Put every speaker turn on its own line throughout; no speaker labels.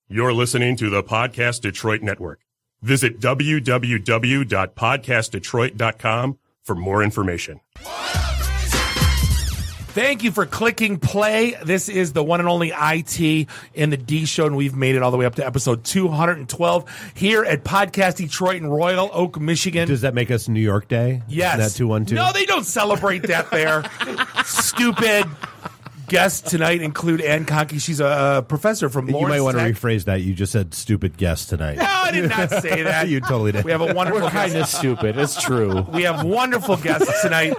You're listening to the Podcast Detroit Network. Visit www.podcastdetroit.com for more information.
Thank you for clicking play. This is the one and only IT in the D Show, and we've made it all the way up to episode 212 here at Podcast Detroit in Royal Oak, Michigan.
Does that make us New York Day?
Yes.
That 212?
No, they don't celebrate that there. Stupid. Guests tonight include Ann Conkey. She's a professor from Lawrence
You might want to
Tech.
rephrase that. You just said stupid guest tonight.
No, I did not say that.
You totally did.
We have a wonderful
We're kind of stupid. It's true.
We have wonderful guests tonight.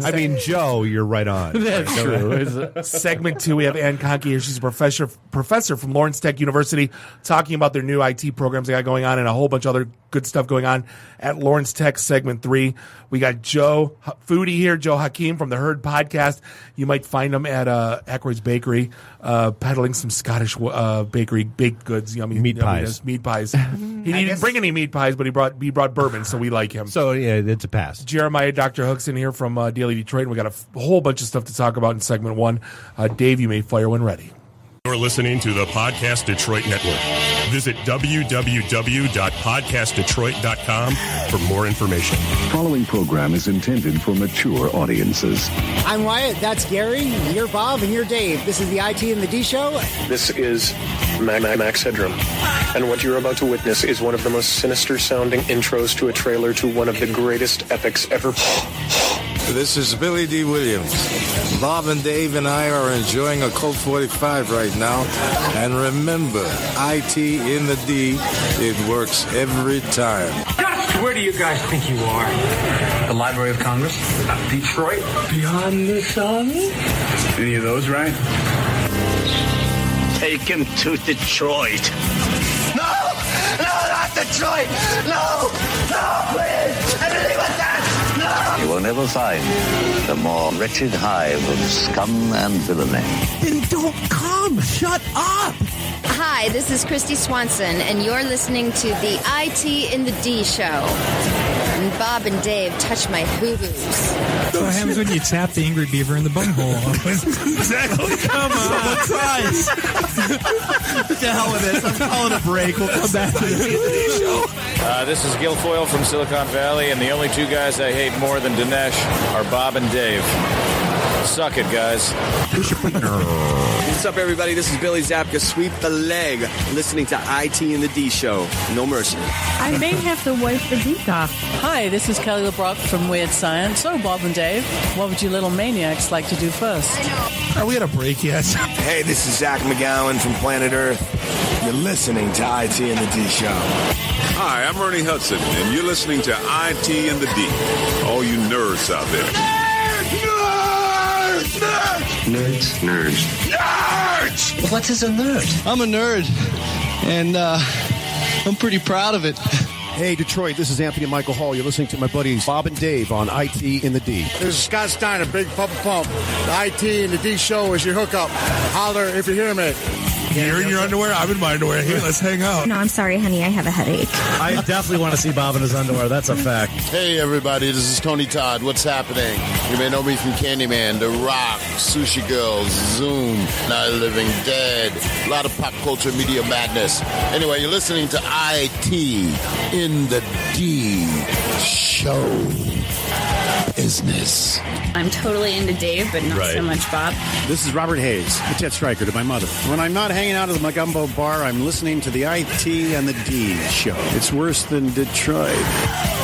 I mean, Joe, you're right on.
That's true.
Segment 2, we have Ann Conkey here. She's a professor from Lawrence Tech University, talking about their new IT programs they got going on and a whole bunch of other good stuff going on at Lawrence Tech. Segment 3, we got Joe Foodie here, Joe Hakim from the Herd Podcast. You might find him at Ackroyd's Bakery, peddling some Scottish bakery baked goods, yummy
Meat pies.
He didn't bring any meat pies, but he brought bourbon, so we like him.
So, yeah, it's a pass.
Jeremiah Dr. Hookson here from Daily Detroit. We got a whole bunch of stuff to talk about in segment 1. Dave, you may fire when ready.
You're listening to the Podcast Detroit Network. Visit www.podcastdetroit.com for more information.
Following program is intended for mature audiences.
I'm Wyatt, that's Gary, you're Bob, and you're Dave. This is the IT and the D Show.
This is Max Headroom, and what you're about to witness is one of the most sinister-sounding intros to a trailer to one of the greatest epics ever.
This is Billy D. Williams. Bob and Dave and I are enjoying a Colt 45 right now. And remember, IT in the D, it works every time.
Where do you guys think you are? The Library of Congress? Detroit? Beyond the sun? Any of those right?
Take him to Detroit. No! No, not Detroit! No! No, please! Anything but that! No!
You will never find the more wretched hive of scum and villainy.
Then don't come! Shut up!
Hi, this is Christy Swanson, and you're listening to the IT in the D Show. And Bob and Dave touch my hoo-hoos.
What happens when you tap the angry beaver in the bunghole?
Exactly. Come on. Tries. What the hell with this? I'm calling a break. We'll come back to the D Show.
This is Guilfoyle from Silicon Valley, and the only two guys I hate more than Dinesh are Bob and Dave. Suck it, guys.
What's up, everybody? This is Billy Zapka. Sweep the leg. Listening to IT and the D Show. No mercy.
I may have to wipe the beak off.
Hi, this is Kelly LeBrock from Weird Science. So, Bob and Dave, what would you little maniacs like to do first?
Are we at a break yet?
Hey, this is Zach McGowan from Planet Earth. You're listening to IT and the D Show.
Hi, I'm Ernie Hudson, and you're listening to IT and the D. All you nerds out there.
Nerds.
What is a nerd? I'm a nerd, and I'm pretty proud of it.
Hey, Detroit, this is Anthony Michael Hall. You're listening to my buddies Bob and Dave on IT in the D.
This is Scott Steiner, Big Pump Pump. The IT in the D Show is your hookup. Holler if you hear me.
You're in your underwear? I'm in my underwear. Hey, let's hang out.
No, I'm sorry, honey. I have a headache.
I definitely want to see Bob in his underwear. That's a fact.
Hey, everybody. This is Tony Todd. What's happening? You may know me from Candyman, The Rock, Sushi Girls, Zoom, Night of the Living Dead. A lot of pop culture media madness. Anyway, you're listening to IT in the D Show. Business.
I'm totally into Dave, but not so much Bob.
This is Robert Hayes, the jet striker to my mother. When I'm not hanging out at the Magumbo bar, I'm listening to the IT and the D Show. It's worse than Detroit.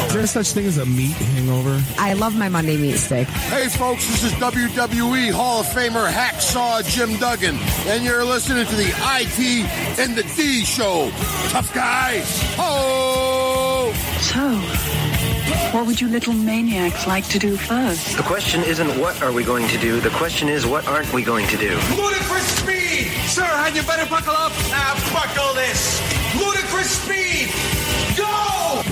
Is there such thing as a meat hangover?
I love my Monday meat steak.
Hey, folks, this is WWE Hall of Famer Hacksaw Jim Duggan, and you're listening to the IT and the D Show. Tough guy. Ho!
So, what would you little maniacs like to do first?
The question isn't what are we going to do. The question is what aren't we going to do.
Ludicrous speed! Sir, had you better buckle up? Buckle this! Ludicrous speed! Go!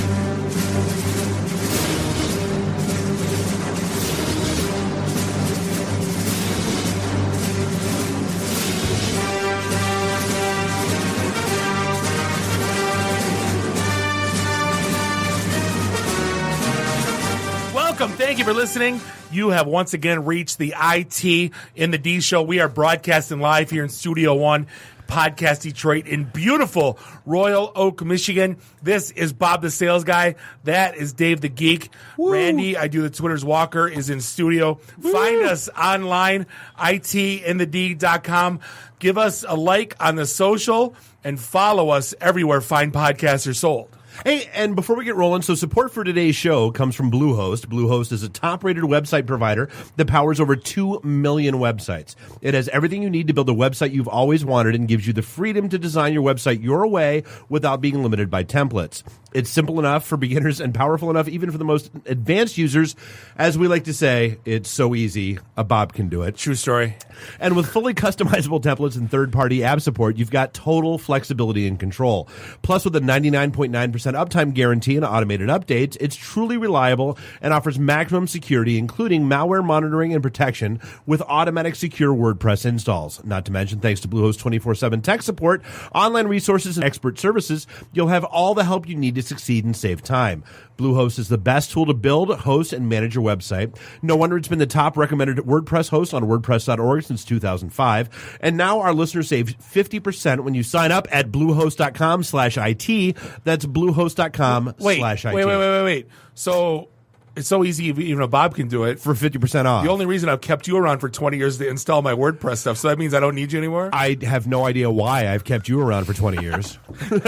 Welcome. Thank you for listening. You have once again reached the IT in the D Show. We are broadcasting live here in Studio 1, Podcast Detroit in beautiful Royal Oak, Michigan. This is Bob the Sales Guy. That is Dave the Geek. Randy, I do the Twitter's Walker, is in studio. Find us online, itinthed.com. Give us a like on the social and follow us everywhere fine podcasts are sold.
Hey, and before we get rolling, so support for today's show comes from Bluehost. Bluehost is a top-rated website provider that powers over 2 million websites. It has everything you need to build a website you've always wanted and gives you the freedom to design your website your way without being limited by templates. It's simple enough for beginners and powerful enough even for the most advanced users. As we like to say, it's so easy, a Bob can do it.
True story.
And with fully customizable templates and third-party app support, you've got total flexibility and control. Plus, with a 99.9% uptime guarantee and automated updates, it's truly reliable and offers maximum security, including malware monitoring and protection with automatic secure WordPress installs. Not to mention, thanks to Bluehost 24/7 tech support, online resources, and expert services, you'll have all the help you need to succeed and save time. Bluehost is the best tool to build, host, and manage your website. No wonder it's been the top recommended WordPress host on WordPress.org since 2005. And now our listeners save 50% when you sign up at Bluehost.com/IT. That's Bluehost.com/IT.
Wait. So it's so easy, even a Bob can do it.
For 50% off.
The only reason I've kept you around for 20 years is to install my WordPress stuff, so that means I don't need you anymore?
I have no idea why I've kept you around for 20 years.
I'm going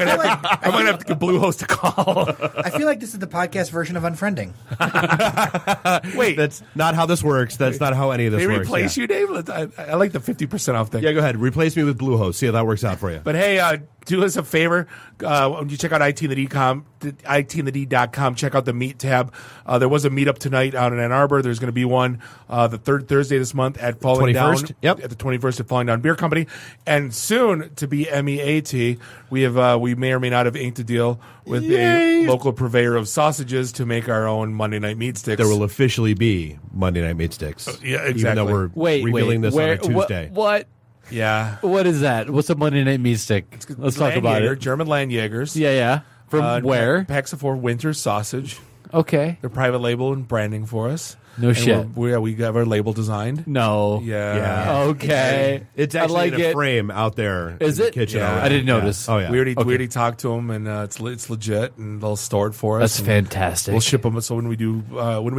to have to give Bluehost a call.
I feel like this is the podcast version of Unfriending.
Wait.
That's not how this works. That's not how any of this
They
works.
replace you, Dave? I like the 50% off thing.
Yeah, go ahead. Replace me with Bluehost. See how that works out for you.
But hey, do us a favor. When you check out itinthed.com, check out the Meet tab. There was a meetup tonight out in Ann Arbor. There's going to be one the third Thursday this month at Falling
21st?
Down.
Yep.
At the 21st at Falling Down Beer Company. And soon to be MEAT, we may or may not have inked a deal with a local purveyor of sausages to make our own Monday Night Meat Sticks.
There will officially be Monday Night Meat Sticks.
Yeah, exactly.
Even though we're revealing this on a Tuesday.
What?
Yeah.
What is that? What's a Monday Night Meat Stick? Let's talk about it.
German Landjägers.
Yeah. From where?
Packs of 4 Winter Sausage.
Okay.
They're private label and branding for us.
No shit.
We have our label designed.
No.
Yeah.
Okay.
It's actually
I like
in a
it.
frame out there
Is
in
it?
the kitchen.
Yeah.
already.
I didn't notice.
Oh, yeah.
We already talked to them, and it's legit, and they'll store it for us.
That's fantastic.
We'll ship them. So when we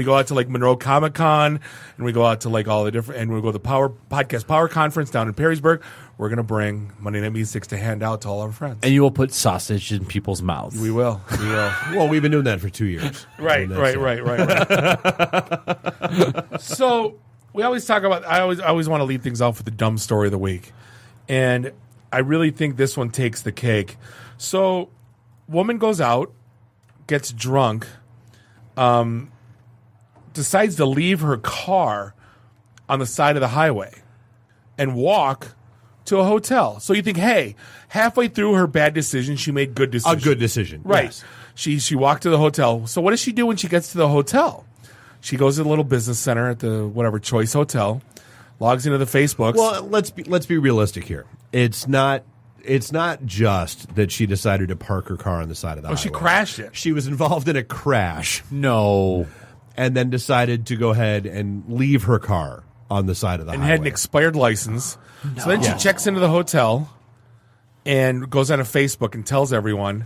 go out to like Monroe Comic Con, and we go out to like all the different, and we go to the Podcast Power Conference down in Perrysburg, we're gonna bring Monday Night Meat Sticks to hand out to all our friends.
And you will put sausage in people's mouths.
We will.
Well, we've been doing that for 2 years.
Right. So we always talk about. I always want to lead things off with the dumb story of the week, and I really think this one takes the cake. So, woman goes out, gets drunk, decides to leave her car on the side of the highway and walk to a hotel. So you think, hey, halfway through her bad decision, she made good decision.
A good decision,
Right.
yes.
She walked to the hotel. So what does she do when she gets to the hotel? She goes to the little business center at the whatever Choice Hotel, logs into the Facebooks.
Well, let's be realistic here. It's not just that she decided to park her car on the side of the highway.
she crashed it.
She was involved in a crash.
No.
And then decided to go ahead and leave her car on the side of the
and
highway.
had an expired license. No. So then she checks into the hotel and goes on to Facebook and tells everyone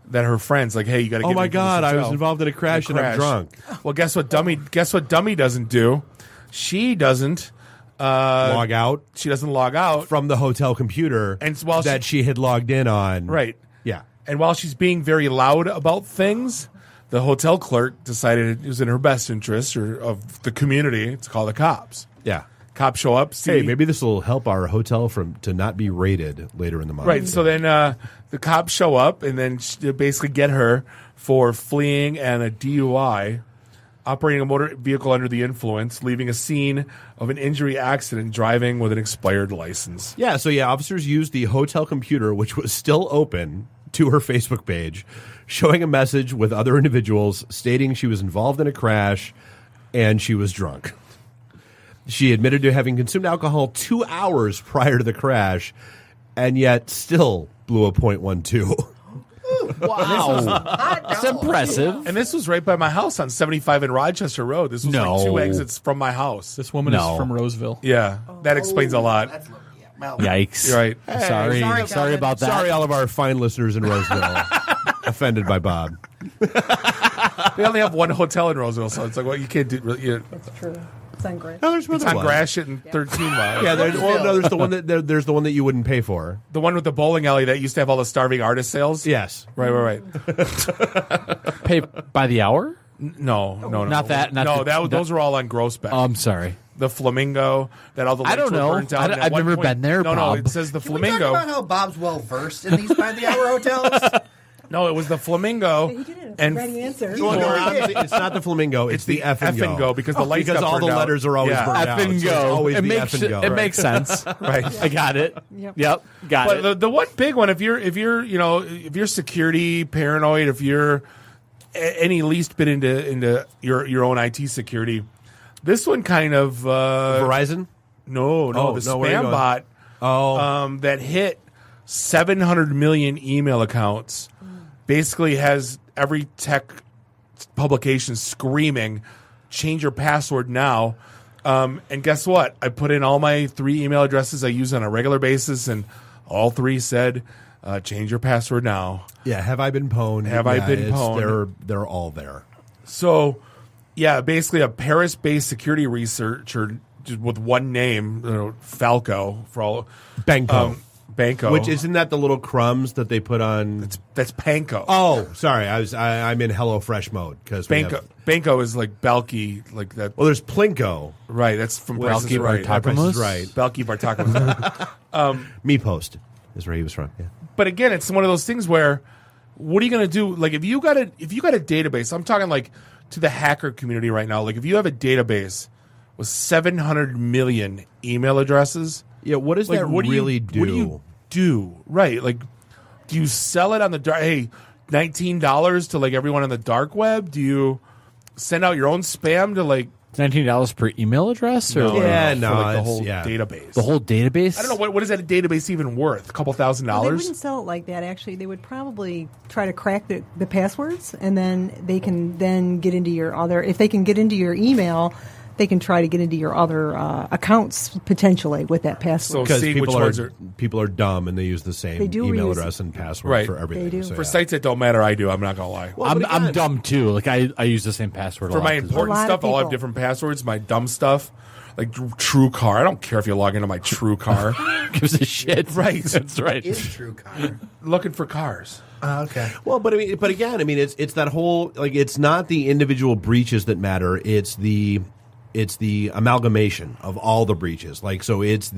that her friends, like, hey, you got to get
Oh my
me to this
God, I
hotel.
was involved in a crash and I'm drunk.
Well, guess what Dummy doesn't do? She doesn't
log out.
She doesn't log out
from the hotel computer
and while
that she had logged in on.
Right.
Yeah.
And while she's being very loud about things, the hotel clerk decided it was in her best interest or of the community to call the cops.
Yeah.
Cops show up.
Hey, maybe this will help our hotel to not be raided later in the month.
Right. So then the cops show up and then basically get her for fleeing and a DUI, operating a motor vehicle under the influence, leaving a scene of an injury accident, driving with an expired license.
Yeah. So officers used the hotel computer, which was still open, to her Facebook page, showing a message with other individuals stating she was involved in a crash and she was drunk. She admitted to having consumed alcohol 2 hours prior to the crash, and yet still blew a .12.
Wow. That's impressive.
And this was right by my house on 75 in Rochester Road. This was like 2 exits from my house.
This woman is from Roseville.
Yeah, that explains a lot.
Yikes!
You're right.
Sorry
Calvin.
about that.
Sorry, all of our fine listeners in Roseville offended by Bob.
They only have one hotel in Roseville, so it's like, well, you can't do.
That's true. It's on Grant.
No, there's
It's on Gratiot and 13 Mile.
Yeah, there's the one there's the one that you wouldn't pay for.
The one with the bowling alley that used to have all the starving artist sales.
Yes,
right.
Pay by the hour?
No.
Not that.
Those are all on Grossbeck.
I'm sorry.
The Flamingo that all the
I don't
lights were
know.
burnt out.
I've never been there.
No,
Bob.
it says the
Can we talk
Flamingo.
about how Bob's well versed in these by the hour hotels?
No, it was the Flamingo.
He did it.
And
Right answer.
Well, no, it's not the Flamingo. It's the F and
go because the lights
because
got
all the
burned out.
letters are always burned
F
out.
and
So it's
go.
always
It
the
makes
F and go.
it makes sense.
Right.
I got it. Yep. Got
But
it.
the one big one, if you're security paranoid, if you're any least bit into your own IT security, this one kind of
Verizon.
No,
Oh,
the
no, where are you
spam
going?
bot that hit 700 million email accounts basically has every tech publication screaming, change your password now. And guess what? I put in all my 3 email addresses I use on a regular basis, and all 3 said, change your password now.
Yeah, have I been pwned?
Have I been pwned?
They're all there.
So, yeah, basically a Paris-based security researcher with one name, Falco for all
Banco.
Banco,
Which isn't that the little crumbs that they put on?
That's Panko.
Oh, sorry, I'm in HelloFresh mode because
Banco is like Belky, like that.
Well, there's Plinko,
right? That's from
Belky
Price is Right.
Price is Right.
Belky Bartakamos.
MePost is where he was from. Yeah.
But again, it's one of those things where, what are you going to do? Like if you got a database, I'm talking like to the hacker community right now. Like if you have a database with 700 million email addresses.
Yeah, what does that really do?
What do you do? Right, like, do you sell it on the dark? Hey, $19 to like everyone on the dark web? Do you send out your own spam to like
$19 per email address? Or
no,
for
like the whole database.
The whole database?
I don't know what is that a database even worth? A couple $1,000?
Well, they wouldn't sell it like that. Actually, they would probably try to crack the passwords, and then they can then get into your other. If they can get into your email, they can try to get into your other accounts potentially with that password.
Because people are dumb and they use the same email address and password for everything.
They do.
So,
for sites that don't matter, I do. I'm not gonna lie.
Well, I'm dumb too. Like I use the same password
for
a lot
my important stuff. I'll have different passwords. My dumb stuff, like True Car. I don't care if you log into my True Car.
Gives a shit.
Right.
That's right.
Is True Car
looking for cars?
Okay.
Well, but again, it's that whole it's not the individual breaches that matter. It's the amalgamation of all the breaches. Like, so it's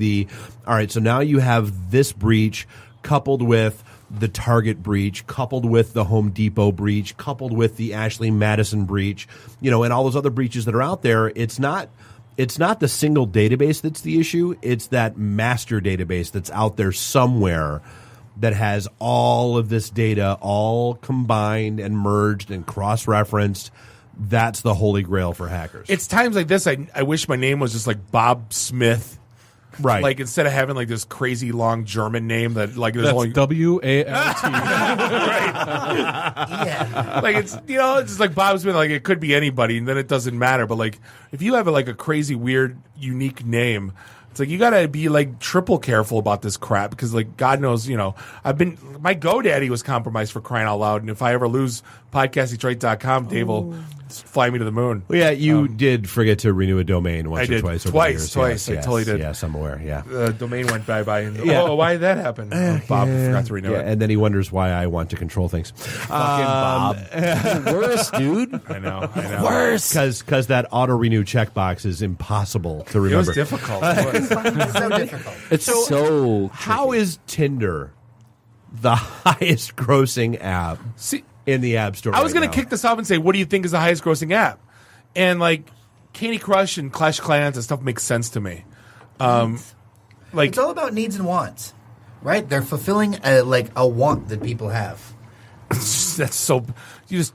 all right, so now you have this breach coupled with the Target breach, coupled with the Home Depot breach, coupled with the Ashley Madison breach, and all those other breaches that are out there. It's not the single database that's the issue. It's that master database that's out there somewhere that has all of this data all combined and merged and cross-referenced. That's the holy grail for hackers.
It's times like this I wish my name was just like Bob Smith.
Right.
Like instead of having like this crazy long German name that like there's
That's
only
WALT.
Yeah. Like it's it's just like Bob Smith, like it could be anybody and then it doesn't matter. But like if you have like a crazy, weird, unique name, it's like you gotta be like triple careful about this crap because like God knows, my GoDaddy was compromised for crying out loud, and if I ever lose podcastdetroit.com, Dave will fly me to the moon.
Well, yeah, you did forget to renew a domain once
I
or
did.
twice.
Twice.
Yes,
I totally did.
Yes, I'm aware. Yeah,
the domain went bye-bye. And,
Yeah.
why did that happen? Bob forgot to renew it.
and then he wonders why I want to control things.
Fucking Bob.
Worst, dude.
I know.
Worst.
Because that auto renew checkbox is impossible to remember.
It was difficult.
It's so difficult.
It's so
how is Tinder the highest grossing app in the App Store?
I was
going
to kick this off and say, what do you think is the highest grossing app? And like Candy Crush and Clash of Clans and stuff makes sense to me.
It's all about needs and wants, right? They're fulfilling a want that people have.
That's so. You just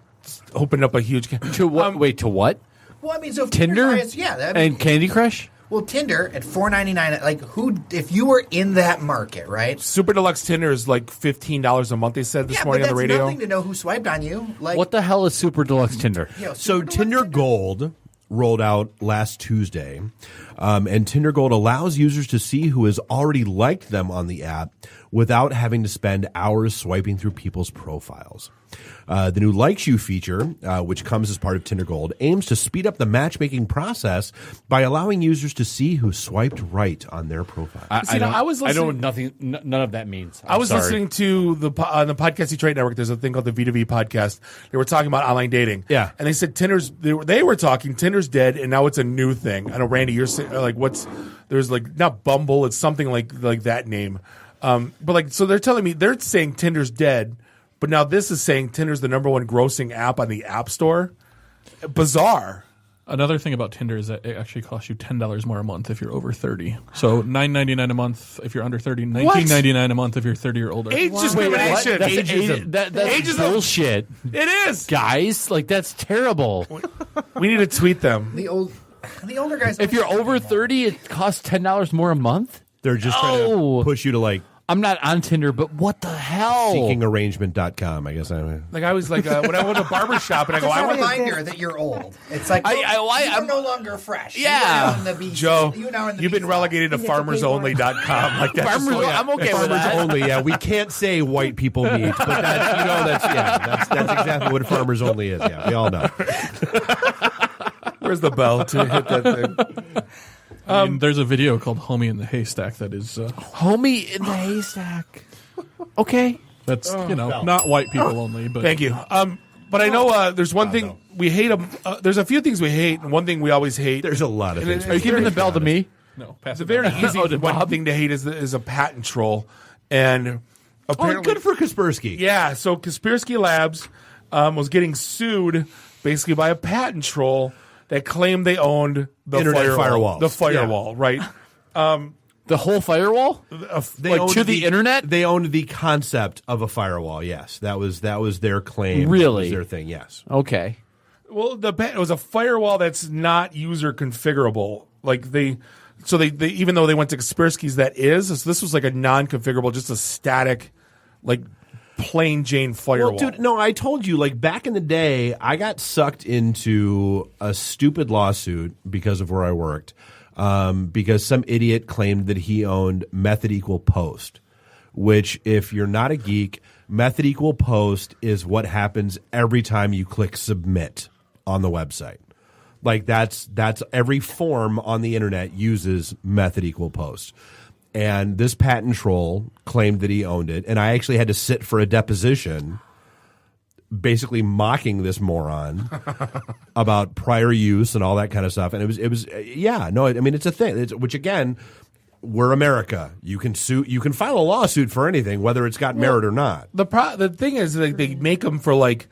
opened up a huge.
To what? Wait, to what?
Well, I mean, so
Tinder?
Tinder's highest,
And Candy Crush?
Well, Tinder at $4.99. Like, if you were in that market, right?
Super Deluxe Tinder is like $15 a month. They said this morning on the radio.
But that's nothing to know who swiped on you. Like,
What the hell is Super Deluxe Tinder?
So Tinder Gold rolled out last Tuesday, And Tinder Gold allows users to see who has already liked them on the app without having to spend hours swiping through people's profiles. The new Likes You feature, which comes as part of Tinder Gold, aims to speed up the matchmaking process by allowing users to see who swiped right on their profile.
I know none of that means.
I was listening to on the Podcast Detroit Network. There's a thing called the V2V podcast. They were talking about online dating.
Yeah.
And they said they were talking Tinder's dead, and now it's a new thing. I know, Randy, you're saying, like, there's like, not Bumble, it's something like that name. But like, so they're saying Tinder's dead, but now this is saying Tinder's the number one grossing app on the App Store. Bizarre.
Another thing about Tinder is that it actually costs you $10 more a month if you're over 30. So $9.99 a month if you're under 30, $19.99 a month if you're 30 or older.
Age discrimination.
That's bullshit.
It is,
guys. Like, that's terrible.
We need to tweet them.
The older guys.
If you're over 30, it costs $10 more a month.
They're just trying to push you to, like,
I'm not on Tinder, but what the hell?
Seekingarrangement.com, I guess.
Like, I was like, when I went to a barber shop and I go,
Just
I
a
want
reminder that you're old. It's like,
I'm
no longer fresh.
Yeah.
You are now in the
Joe,
you've
you've been relegated to farmersonly.com. Like that.
I'm okay with that.
Farmers Only, yeah. We can't say white people meet, but that's exactly what Farmers Only is. Yeah, we all know.
Where's the bell to hit that thing?
I mean, there's a video called "Homie in the Haystack" that is
"Homie in the Haystack." Okay,
that's not white people only. But
thank you. But I know there's one thing we hate. There's a few things we hate, and one thing we always hate.
There's a lot of things.
Are you giving the bell to me?
No,
it's a very easy one thing to hate is a patent troll, and apparently
good for Kaspersky.
Yeah, so Kaspersky Labs was getting sued basically by a patent troll that claimed they owned the
Internet firewall.
The firewall, right?
The whole firewall?
They owned
the internet?
They owned the concept of a firewall, yes. That was their claim.
Really?
That was their thing, yes.
Okay.
Well, it was a firewall that's not user configurable. Like they even though they went to Kaspersky's, so this was like a non-configurable, just a static, like plain Jane firewall.
Well, dude, no, I told you, like, back in the day, I got sucked into a stupid lawsuit because of where I worked, because some idiot claimed that he owned method equal post, which, if you're not a geek, method equal post is what happens every time you click submit on the website. Like, that's every form on the internet uses method equal post. And this patent troll claimed that he owned it, and I actually had to sit for a deposition basically mocking this moron about prior use and all that kind of stuff. And it was I mean, it's a thing, which, again, we're America. You can sue, you can file a lawsuit for anything, whether it's got merit or not.
The thing is, like, they make them for like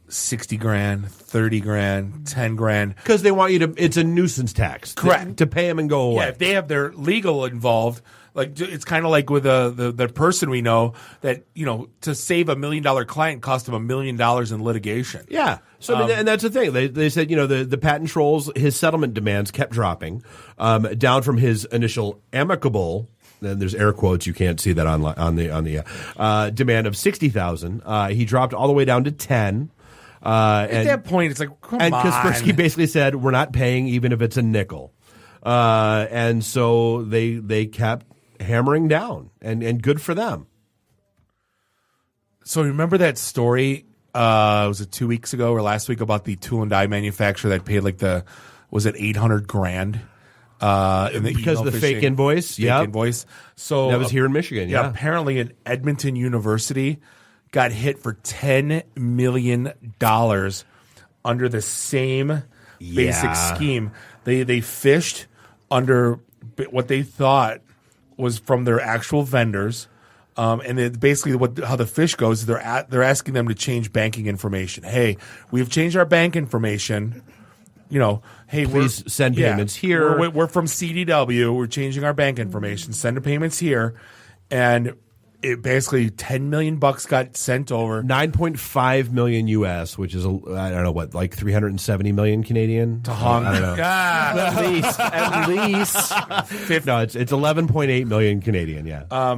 $60,000, $30,000, $10,000
because they want you to. It's a nuisance tax,
correct?
To pay them and go away.
Yeah, if they have their legal involved, like, it's kind of like with the person we know that, to save $1 million client cost him $1 million in litigation.
Yeah. So and that's the thing. They said, the patent trolls, his settlement demands kept dropping down from his initial amicable. Then there's air quotes. You can't see that on the demand of $60,000. He dropped all the way down to $10,000.
At that point, it's like, come on.
And Kaspersky basically said, we're not paying even if it's a nickel. And so they kept hammering down, and good for them.
So remember that story, was it 2 weeks ago or last week, about the tool and die manufacturer that paid was it $800,000?
Because of the fake invoice?
Invoice. So
that was here in Michigan. Yeah.
Apparently an Edmonton University got hit for $10 million under the same basic scheme. They fished under what they thought was from their actual vendors, and basically how the fish goes is they're asking them to change banking information. Hey, we've changed our bank information. Hey,
please send payments here.
We're from CDW. We're changing our bank information. Send the payments here, and it basically $10 million got sent over.
9.5 million US, which is I don't know what, like 370 million Canadian
to Hong.
I don't know.
At least.
No, it's 11.8 million Canadian. Yeah.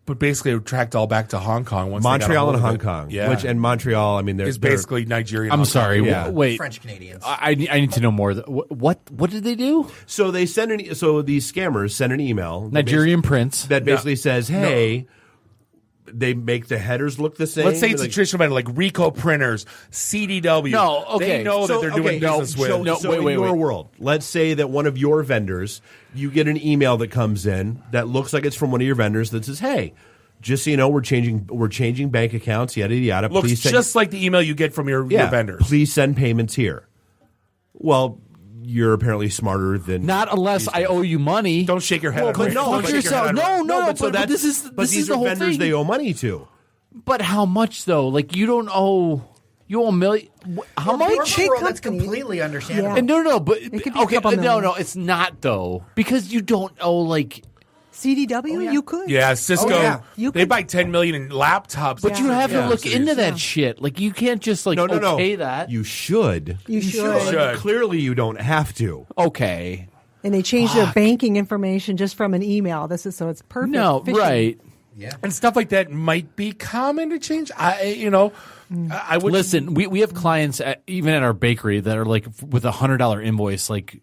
But basically, it tracked all back to Hong Kong. Once
Montreal and
they got a
Hong
hold of
Kong.
it.
And Montreal, I mean,
is basically Nigerian.
I'm
Hong
sorry.
Kong.
Wait.
French Canadians.
I need to know more. What did they do?
So they send these scammers send an email.
Nigerian prince.
That basically says, hey, they make the headers look the same.
Let's say it's a traditional vendor like Ricoh Printers, CDW.
No, okay.
They know that they're doing business with.
In your world, let's say that one of your vendors, you get an email that comes in that looks like it's from one of your vendors that says, hey, just so you know, we're changing bank accounts, yada, yada.
Looks
Please send,
just like the email you get from your vendors.
Please send payments here. Well, you're apparently smarter than
not unless I owe you money.
Don't shake your head.
Well, but no,
fuck yourself. No.
But this is
the whole
vendors
thing.
they owe money to.
But how much though? Like you don't owe. You owe $1 million. How much?
That's completely understandable.
And no, but
It could be
okay,
a couple million.
no, it's not though because you don't owe like.
CDW, you could.
Yeah, Cisco.
You
they buy $10 million in laptops.
But you have to look into that shit. Like you can't just like okay that.
You should.
You should.
Clearly, you don't have to.
Okay.
And they changed their banking information just from an email. This is so it's perfect.
No,
phishing.
right.
Yeah, and stuff like that might be common to change. I would
listen. We have clients even at our bakery that are like with $100 invoice. Like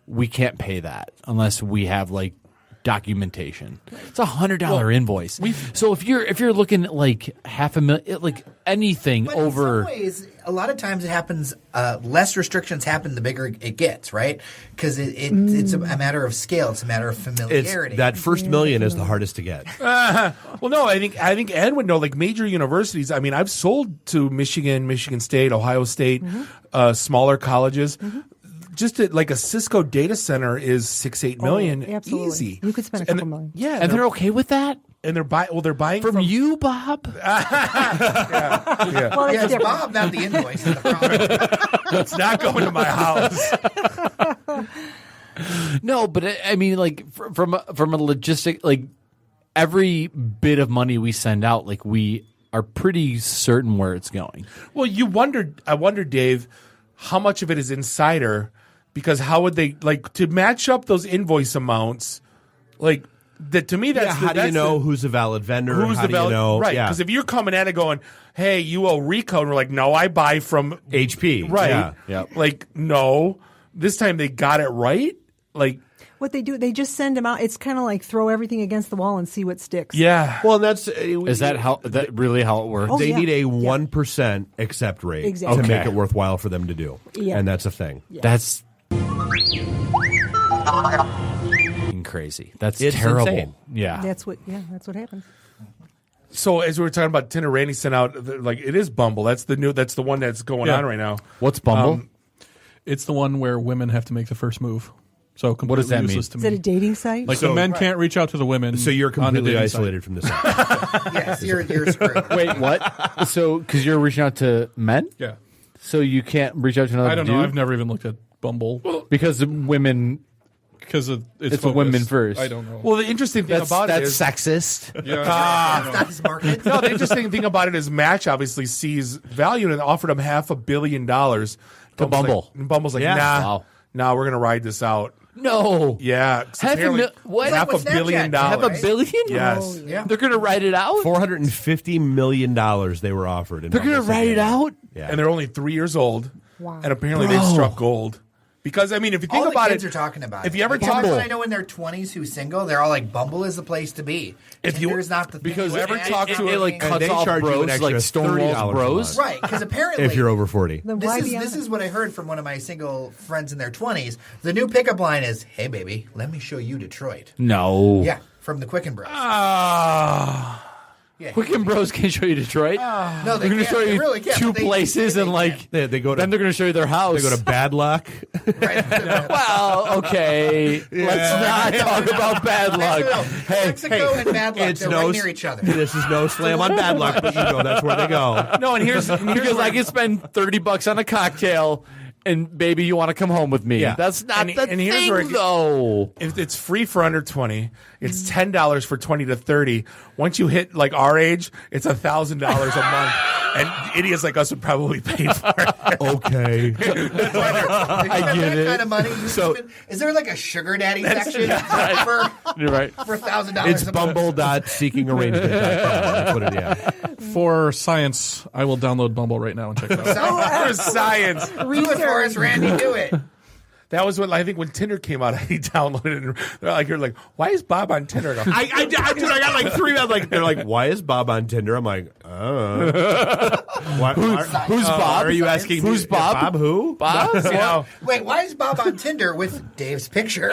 we can't pay that unless we have like documentation. It's $100 invoice. So if you're looking at like $500,000, like anything
but
over.
In some ways, a lot of times it happens. Less restrictions happen the bigger it gets, right? Because it's a matter of scale. It's a matter of familiarity.
That first million is the hardest to get.
Well, no, I think Ed would know. Like major universities. I mean, I've sold to Michigan State, Ohio State, smaller colleges. Just like a Cisco data center is 6-8 million,
absolutely.
easy.
You could spend a couple million.
Yeah,
and they're okay with that.
And they're buying
from you, Bob.
Yeah.
Well,
it's Bob, not the invoice. Is the problem.
It's not going to my house.
No, but I mean, like from a logistic, like every bit of money we send out, like we are pretty certain where it's going.
Well, I wonder, Dave, how much of it is insider? Because how would they like to match up those invoice amounts? Like that to me, that's
how do you know who's a valid vendor?
Who's
how
the valid?
Do you know?
Right?
Yeah.
Because if you're coming at it going, "Hey, you owe Ricoh," and we're like, "No, I buy from
HP."
Right?
Yeah.
Yep.
Like, no, this time they got it right. Like,
what they do, they just send them out. It's kind of like throw everything against the wall and see what sticks.
yeah.
Well, that's
Is that really how it works?
they need a 1% accept rate
Exactly.
to make
Okay.
it worthwhile for them to do, and that's a thing.
That's crazy. That's
It's
terrible.
insane.
Yeah.
That's what happens.
So as we were talking about, Tinder, Randy sent out like it is Bumble. That's the one that's going on right now.
What's Bumble?
It's the one where women have to make the first move. So
What does that mean?
useless to
Is
me.
it a dating site?
Like the men can't reach out to the women.
So you're
on the
completely
dating
isolated from this.
Yes, you're screwed.
Wait, what? So because you're reaching out to men?
site. Yeah.
So you can't reach out to another
I don't
dude?
know. I've never even looked at Bumble
Because the women.
because
It's
focused.
women first.
I don't know.
Well, the interesting thing about it is
sexist.
yeah.
That's not market.
no. The interesting thing about it is Match obviously sees value and offered him $500 million to
Bumble.
and Bumble's like,
Yeah.
nah, nah, we're gonna ride this out.
No.
Yeah,
What?
Like with
$500 million.
Snapchat,
$500 million?
Yes.
Yeah.
They're going to write it out?
$450 million they were offered.
They're going to write it out?
Yeah.
And they're only 3 years old.
Wow.
And apparently they've struck gold. Because I mean, if you think
All
about
the kids
it,
are talking about
if
it.
you ever
Like,
talk,
everyone I know in their 20s who's single, they're all like, Bumble is the place to be.
If you-
Tinder is not the thing.
because
You
ever
add
talk to
anything.
a-
like
And
cuts
they
off
charge you an
bros,
extra
like
$30
Stonewall's
a
bros?
month.
Right, because apparently
if you're over 40.
Then why be on
This
it?
is what I heard from one of my single friends in their 20s. The new pickup line is, "Hey baby, let me show you Detroit."
No.
Yeah, from the Quicken Bros. Yeah.
Quicken Bros can show you Detroit.
No,
They're
they
going to
can't.
show
They
you
really can't,
two
but they-
places
they
and like
They go to.
then they're going to show you their house.
They go to Bad Luck.
Right.
Well, okay. Let's not talk about bad luck.
No. Mexico and Bad Luck, they're right near each other.
This is no slam on Bad Luck, but you know that's where they go.
no, and here's
Because I can spend $30 on a cocktail and baby, you want to come home with me.
Yeah.
That's not the
here's
thing,
where
though.
If it's free for under 20, it's $10 for 20 to 30. Once you hit like our age, it's $1,000 a month. And idiots like us would probably pay for it.
Okay.
I
get it.
Kind of money.
So-
Is there like a sugar daddy section
You're right.
for $1,000?
It's
a month?
bumble.seekingarrangement.com. That's what it is.
For science, I will download Bumble right now and check it out.
For science.
Do it for us, Randy. Do it.
That was what I think when Tinder came out. I downloaded it. And they're like, you're like, why is Bob on Tinder? I go,
I got like 3. I was like, they're like, why is Bob on Tinder? I'm like, oh.
Who's Bob?
Are you asking?
Who's Bob?
Bob who?
Bob?
you know,
Wait, why is Bob on Tinder with Dave's picture?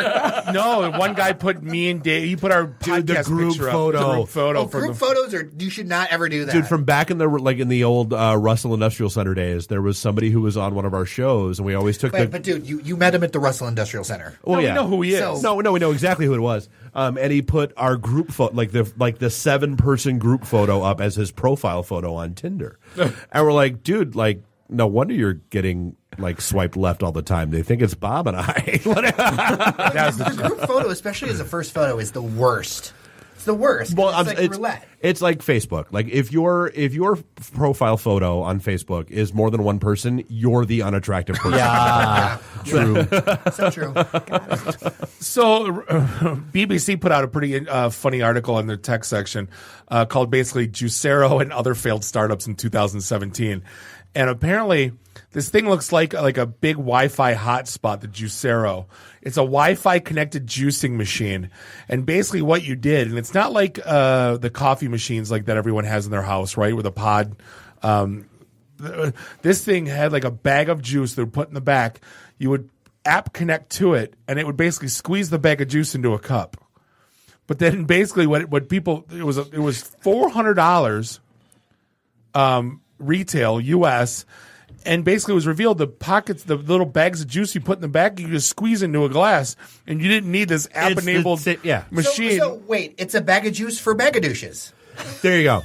no, one guy put me and Dave. He put our podcast
group
picture
photo.
up. The group photo.
Oh, group photos are. You should not ever do that,
Dude, from back in the old Russell Industrial Center days, there was somebody who was on one of our shows, and we always took
But dude, you met him at the Russell Industrial Center.
Well,
we
yeah.
know who he is.
So-
No, we know exactly who it was. And he put our group photo, like the 7-person group photo, up as his profile photo on Tinder. And we're like, dude, like, no wonder you're getting like swiped left all the time. They think it's Bob and I.
The group photo, especially as a first photo, is the worst. It's the worst.
Well,
it's like roulette.
It's like Facebook. Like if your profile photo on Facebook is more than one person, you're the unattractive person.
Yeah.
True.
So true.
So BBC put out a pretty funny article in their tech section called basically Juicero and Other Failed Startups in 2017. And apparently this thing looks like a big Wi-Fi hotspot, the Juicero. It's a Wi-Fi connected juicing machine. And basically what you did, and it's not like the coffee machines like that everyone has in their house, right, with a pod. This thing had like a bag of juice they would put in the back. You would app connect to it, and it would basically squeeze the bag of juice into a cup. But then basically what people, it was $400 retail US, and basically it was revealed the little bags of juice you put in the back, you just squeeze into a glass, and you didn't need this app enabled machine.
So wait, it's a bag of juice for bagadouches.
There you go.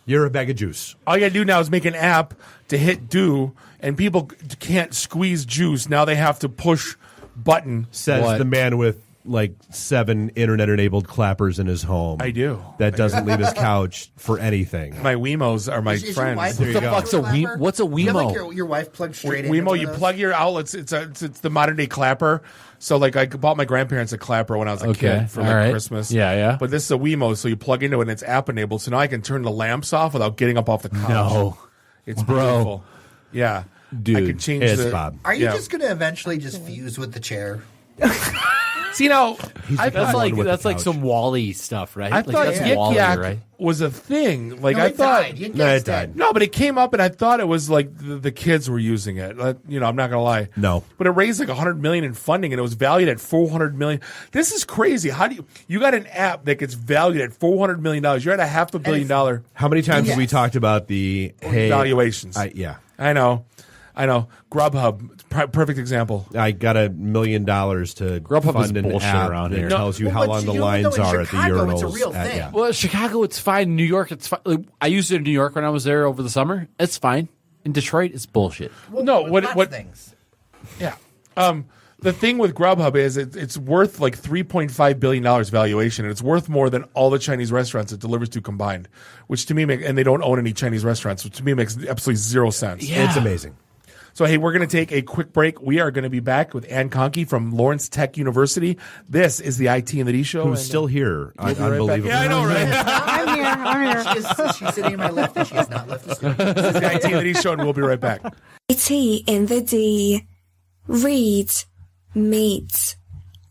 You're a bag of juice.
All you gotta do now is make an app to hit do, and people can't squeeze juice. Now they have to push button.
Says the man with like 7 internet-enabled clappers in his home.
I do.
That doesn't leave his couch for anything.
My Wemos are my
Is your
friends.
wife
There you go.
What's a Wemo? What's a
You have, like,
Wemo?
your wife plugged straight in.
Wemo, you plug your outlets. It's the modern day clapper. So like I bought my grandparents a clapper when I was a kid for like Christmas.
Yeah.
But this is a Wemo, so you plug into it and it's app enabled. So now I can turn the lamps off without getting up off the couch.
No.
It's beautiful. Yeah.
Dude,
I can change
it's
the
Bob.
Are you just going to eventually just fuse with the chair?
See now,
That's like
couch.
some Wall-E stuff, right?
I
Like,
thought
that's
Yik
Wall-E,
Yak
right?
was a thing. Like
No,
I
it
thought,
died. Yik
No,
Yak's
it
dead.
died.
no, but it came up, and I thought it was like the kids were using it. I'm not gonna lie.
No.
but it raised like $100 million in funding, and it was valued at $400 million. This is crazy. How do you got an app that gets valued at $400 million? You're at $500 million
How many times have we talked about the
valuations.
Yeah.
I know. Grubhub, perfect example.
I got $1 million to
Grubhub
fund
is
an
bullshit
app
around
that
here.
tells you
Well,
how
but
long the
you know,
lines
in
are at the
Chicago,
urinals.
it's a real thing.
Yeah.
Well, Chicago, it's fine. New York, it's fine. Like, I used it in New York when I was there over the summer. It's fine. In Detroit, it's bullshit.
Well,
No,
with
what-
lots of things.
Yeah. The thing with Grubhub is it's worth like $3.5 billion valuation, and it's worth more than all the Chinese restaurants it delivers to combined, which to me and they don't own any Chinese restaurants, which to me makes absolutely zero sense.
Yeah.
It's amazing.
So, hey, we're going to take a quick break. We are going to be back with Ann Conkey from Lawrence Tech University. This is the IT and the D Show.
Who's still here.
We'll be right back.
Unbelievable.
Yeah, I know, right?
I'm here.
She's sitting in my left and she has not left the studio.
This is the IT and the D Show, and we'll be right back.
IT in the D. Read, meet,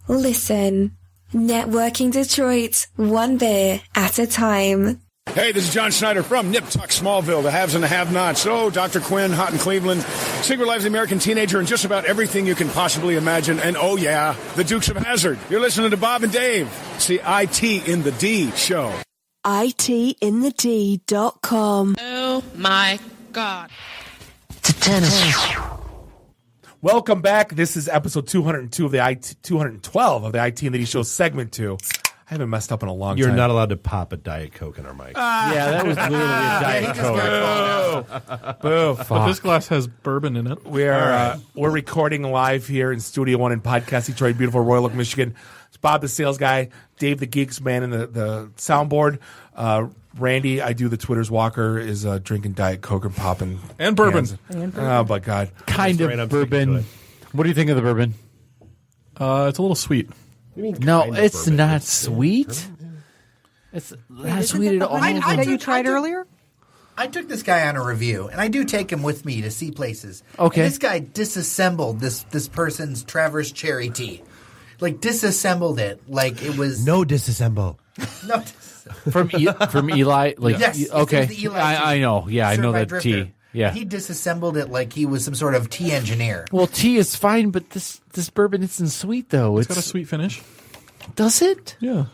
listen. Networking Detroit, one beer at a time.
Hey, this is John Schneider from Nip Tuck Smallville, the haves and the have-nots. Oh, Dr. Quinn, Hot in Cleveland, Secret Lives of the American Teenager, and just about everything you can possibly imagine. And oh yeah, the Dukes of Hazzard. You're listening to Bob and Dave. It's the IT in the D Show.
ITinthed.com.
Oh my God.
Welcome back. This is episode 202 of the 212 of the IT and the D Show, segment 2. I haven't messed up in a long
You're
time.
not allowed to pop a Diet Coke in our mic.
Yeah, that was literally a Diet Coke.
Boo.
But this glass has bourbon in it.
We're recording live here in Studio One in Podcast Detroit, beautiful Royal Oak, Michigan. It's Bob the sales guy, Dave the geeks man in the soundboard. Randy, I do the Twitter's Walker, is drinking Diet Coke and popping
and bourbon.
Oh my God,
Kind of bourbon. What do you think of the bourbon?
It's a little sweet.
No, it's not sweet. It's not sweet at all.
That you tried earlier?
I took this guy on a review, and I do take him with me to see places.
Okay.
And this guy disassembled this person's Traverse Cherry Tea. Like, disassembled it like it was...
No disassemble.
No.
From Eli? Like,
yes.
Okay.
The Eli
I know. Yeah, I know that
Drifter.
tea. Yeah.
He disassembled it like he was some sort of tea engineer.
Well, tea is fine, but this bourbon isn't sweet, though.
It's got a sweet finish.
Does it?
Yeah.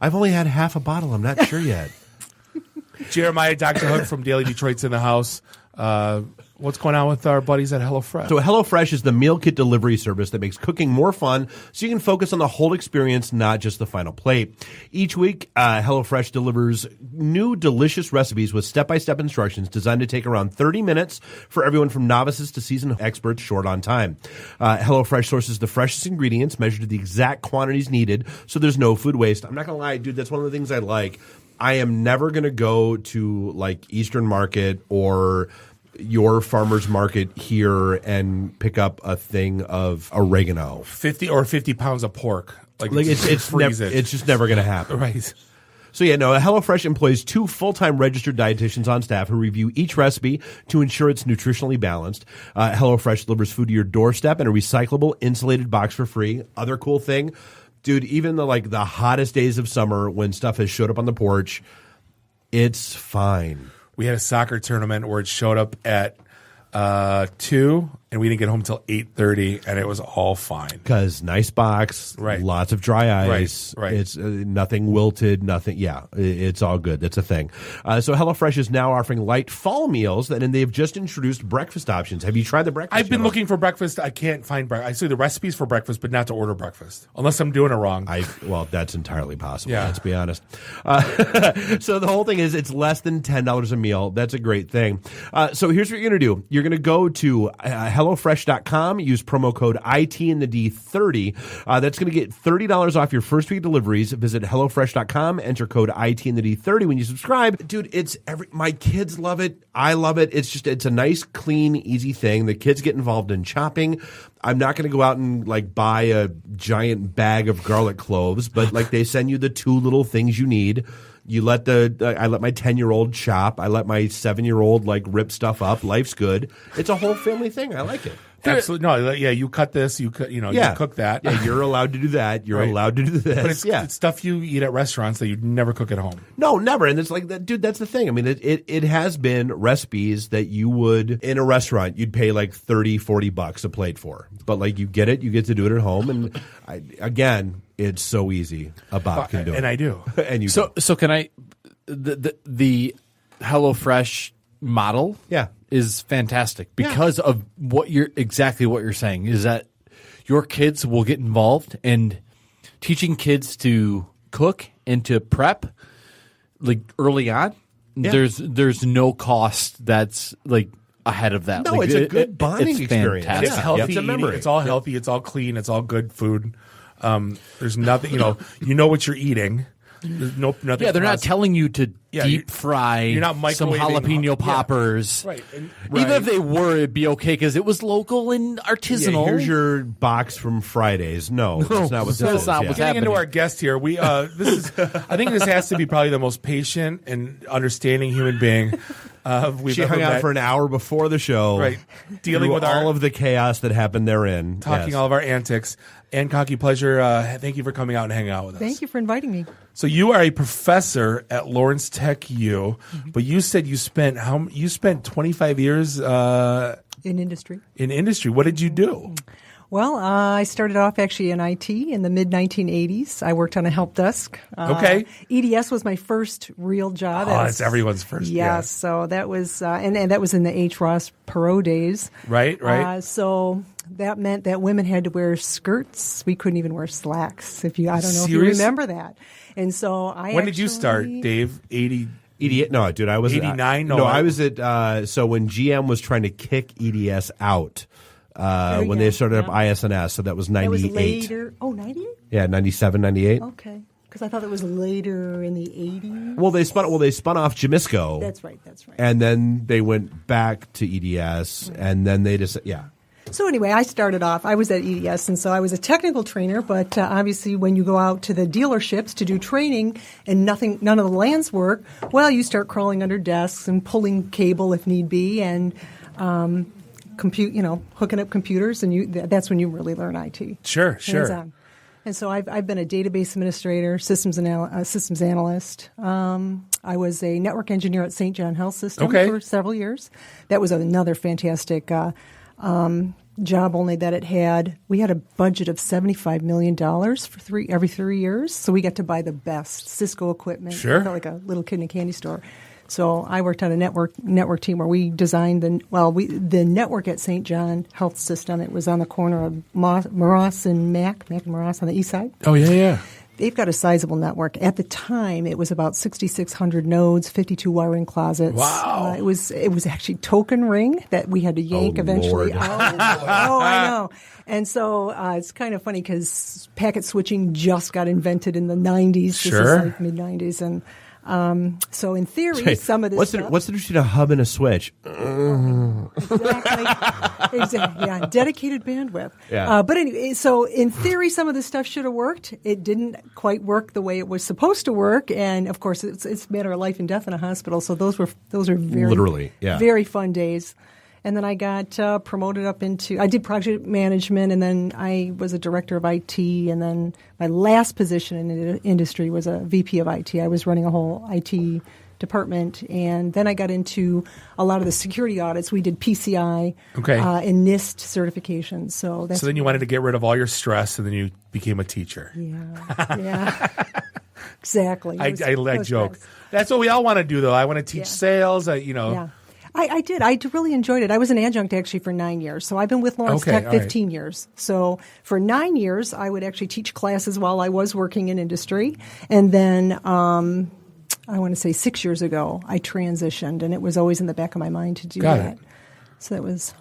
I've only had half a bottle. I'm not sure yet.
Jeremiah, Dr. Hook from Daily Detroit's in the house. What's going on with our buddies at HelloFresh?
So HelloFresh is the meal kit delivery service that makes cooking more fun so you can focus on the whole experience, not just the final plate. Each week, HelloFresh delivers new delicious recipes with step-by-step instructions designed to take around 30 minutes for everyone from novices to seasoned experts short on time. HelloFresh sources the freshest ingredients measured to the exact quantities needed so there's no food waste. I'm not going to lie, dude, that's one of the things I like. I am never going to go to like Eastern Market or your farmer's market here and pick up a thing of oregano.
50 pounds of pork.
It's just never going to happen.
Right.
So HelloFresh employs 2 full-time registered dietitians on staff who review each recipe to ensure it's nutritionally balanced. HelloFresh delivers food to your doorstep in a recyclable, insulated box for free. Other cool thing, dude, even the hottest days of summer when stuff has showed up on the porch, it's fine.
We had a soccer tournament where it showed up at 2, and we didn't get home until 8:30, and it was all fine.
Because nice box,
right?
Lots of dry ice,
right?
It's nothing wilted, nothing. Yeah, it's all good. That's a thing. So HelloFresh is now offering light fall meals, and they've just introduced breakfast options. Have you tried the breakfast?
I've been looking for breakfast. I can't find breakfast. I see the recipes for breakfast, but not to order breakfast unless I'm doing it wrong.
Well, that's entirely possible.
Yeah.
Let's be honest. So the whole thing is it's less than $10 a meal. That's a great thing. So here's what you're going to do. You're going to go to HelloFresh.com, use promo code ITInTheD30. That's going to get $30 off your first week deliveries. Visit HelloFresh.com, enter code ITInTheD30 when you subscribe. Dude, my kids love it. I love it. It's a nice, clean, easy thing. The kids get involved in chopping. I'm not going to go out and buy a giant bag of garlic cloves, but they send you the 2 little things you need. You let I let my 10-year-old chop. I let my 7-year-old rip stuff up. Life's good. It's a whole family thing. I like it.
Absolutely. No, yeah, you cut this, you cook that.
Yeah, you're allowed to do that. You're allowed to do this.
But it's stuff you eat at restaurants that you'd never cook at home.
No, never. And it's dude, that's the thing. I mean, it has been recipes that you would, in a restaurant, you'd pay $30-$40 a plate for. But you get to do it at home. And again, it's so easy. A Bob can do it.
And I do.
And you
So can I, the HelloFresh model is fantastic because of what you're saying is that your kids will get involved, and teaching kids to cook and to prep early on. Yeah. There's no cost that's ahead of that.
No, it's a good bonding experience.
Fantastic. It's healthy. It's a memory. It's all healthy. It's all clean. It's all good food. There's nothing, you know what you're eating. There's nothing.
Yeah, they're not telling you to deep fry
you're not
some jalapeno poppers.
Right.
Even if they were, it'd be okay because it was local and artisanal.
Yeah, here's your box from Fridays. No, that's not what's happening.
Getting into our guest here, I think this has to be probably the most patient and understanding human being.
She hung out for an hour before the show,
right? Dealing with
all of the chaos that happened therein,
talking all of our antics. Ann Conkey, pleasure. Thank you for coming out and hanging out with us.
Thank you for inviting me.
So you are a professor at Lawrence Tech U, but you said you spent 25 years
in industry.
In industry, what did you do?
Well, I started off actually in IT in the mid-1980s. I worked on a help desk.
Okay.
EDS was my first real job.
It's everyone's first.
Yes,
Yeah.
so that was, and that was in the H. Ross Perot days.
Right.
So that meant that women had to wear skirts. We couldn't even wear slacks. I don't know if you
Serious?
remember that. And so
When did you start, Dave?
88? No, dude, I was
89?
No, I was at. So when GM was trying to kick EDS out, when they started up ISNS, so that was 98.
That was later. Oh, 98?
Yeah, 97, 98.
Okay. Because I thought it was later in the 80s.
Well, they spun off Jamisco.
That's right.
And then they went back to EDS, and then they just
So anyway, I started off, I was at EDS, and so I was a technical trainer, but obviously when you go out to the dealerships to do training and none of the lands work, well, you start crawling under desks and pulling cable if need be, and hooking up computers, and that's when you really learn IT.
Sure.
Hands-on. And so I've been a database administrator, systems analyst. I was a network engineer at St. John Health System for several years. That was another fantastic job, only that we had a budget of $75 million for every 3 years. So we got to buy the best Cisco equipment.
Sure.
I felt like a little kid in a candy store. So I worked on a network team where we designed the network at St. John Health System. It was on the corner of Morass and Mac and Morass on the east side.
Oh, yeah.
They've got a sizable network. At the time, it was about 6,600 nodes, 52 wiring closets.
Wow.
It was actually token ring that we had to yank eventually.
Lord.
I know. And so it's kind of funny because packet switching just got invented in the 90s.
Sure.
This is like mid-90s. And so in theory, some of this
what's
stuff,
the difference between a hub and a switch?
Exactly. Yeah, dedicated bandwidth.
Yeah.
But anyway, so in theory, some of this stuff should have worked. It didn't quite work the way it was supposed to work, and of course, it's a matter of life and death in a hospital. So those are very
literally,
very fun days. And then I got promoted up I did project management, and then I was a director of IT, and then my last position in the industry was a VP of IT. I was running a whole IT department, and then I got into a lot of the security audits. We did PCI and NIST certifications. So
then you wanted to get rid of all your stress, and then you became a teacher.
Yeah. Exactly.
I joke. That's what we all want to do, though. I want to teach sales.
Yeah. I did. I really enjoyed it. I was an adjunct actually for 9 years. So I've been with Lawrence Tech 15 years. So for 9 years, I would actually teach classes while I was working in industry. And then I want to say 6 years ago, I transitioned, and it was always in the back of my mind to do that. So that was.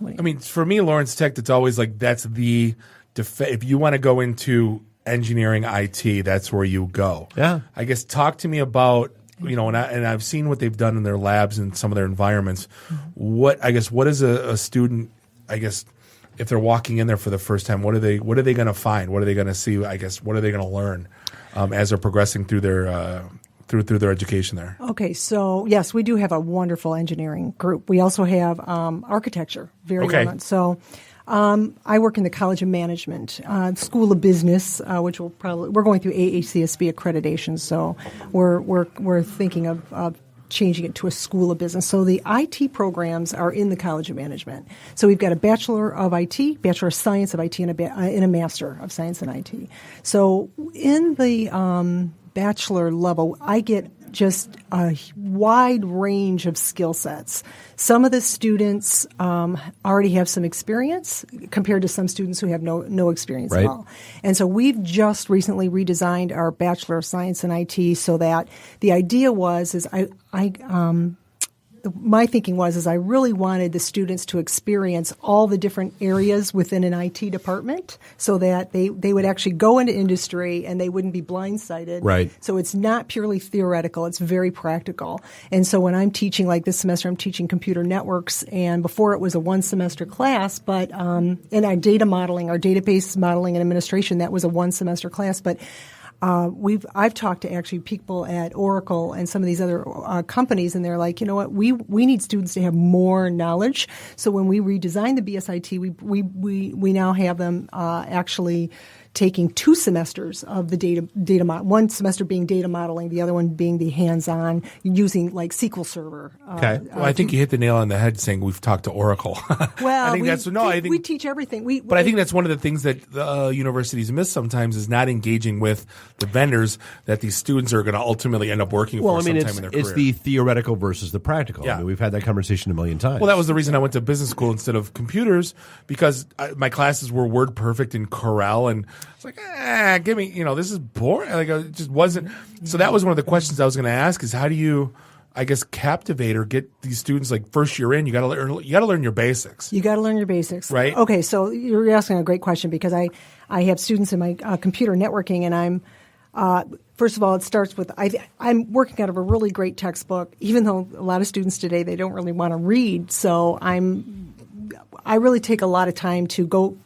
For me, Lawrence Tech, it's always like that's the if you want to go into engineering IT, that's where you go.
Yeah.
I guess talk to me about. And I've seen what they've done in their labs and some of their environments. What is a student? I guess if they're walking in there for the first time, what are they going to find? What are they going to see? I guess what are they going to learn as they're progressing through their through their education there?
Okay, so yes, we do have a wonderful engineering group. We also have architecture, very well known. So. I work in the College of Management, School of Business, which we're going through AACSB accreditation, so we're thinking of changing it to a School of Business. So the IT programs are in the College of Management. So we've got a Bachelor of IT, Bachelor of Science of IT, and a Master of Science in IT. So in the bachelor level, I get just a wide range of skill sets. Some of the students already have some experience compared to some students who have no experience at all. And so we've just recently redesigned our Bachelor of Science in IT so that the idea was my thinking was I really wanted the students to experience all the different areas within an IT department so that they would actually go into industry and they wouldn't be blindsided.
Right.
So it's not purely theoretical. It's very practical. And so when I'm teaching, like this semester, I'm teaching computer networks, and before it was a one-semester class, but in our data modeling, our database modeling and administration, that was a one-semester class. But I've talked to actually people at Oracle and some of these other companies, and they're like, you know what, we need students to have more knowledge. So when we redesigned the BSIT, we now have them actually taking 2 semesters of the data one semester being data modeling, the other one being the hands-on using like SQL Server.
Okay. Well, I think you hit the nail on the head saying we've talked to Oracle.
Well,
I think
we teach everything.
But I think that's one of the things that universities miss sometimes is not engaging with the vendors that these students are going to ultimately end up working for sometime in their career.
It's the theoretical versus the practical.
Yeah.
I mean, we've had that conversation a million times.
Well, that was the reason I went to business school instead of computers because my classes were word perfect in Corel, and it's like, give me, this is boring. Like, it just wasn't. So that was one of the questions I was going to ask: is how do you, I guess, captivate or get these students like first year in? You got to learn your basics.
You got to learn your basics,
right?
Okay, so you're asking a great question because I have students in my computer networking, and I'm. First of all, it starts with I'm working out of a really great textbook, even though a lot of students today, they don't really want to read. So I really take a lot of time to go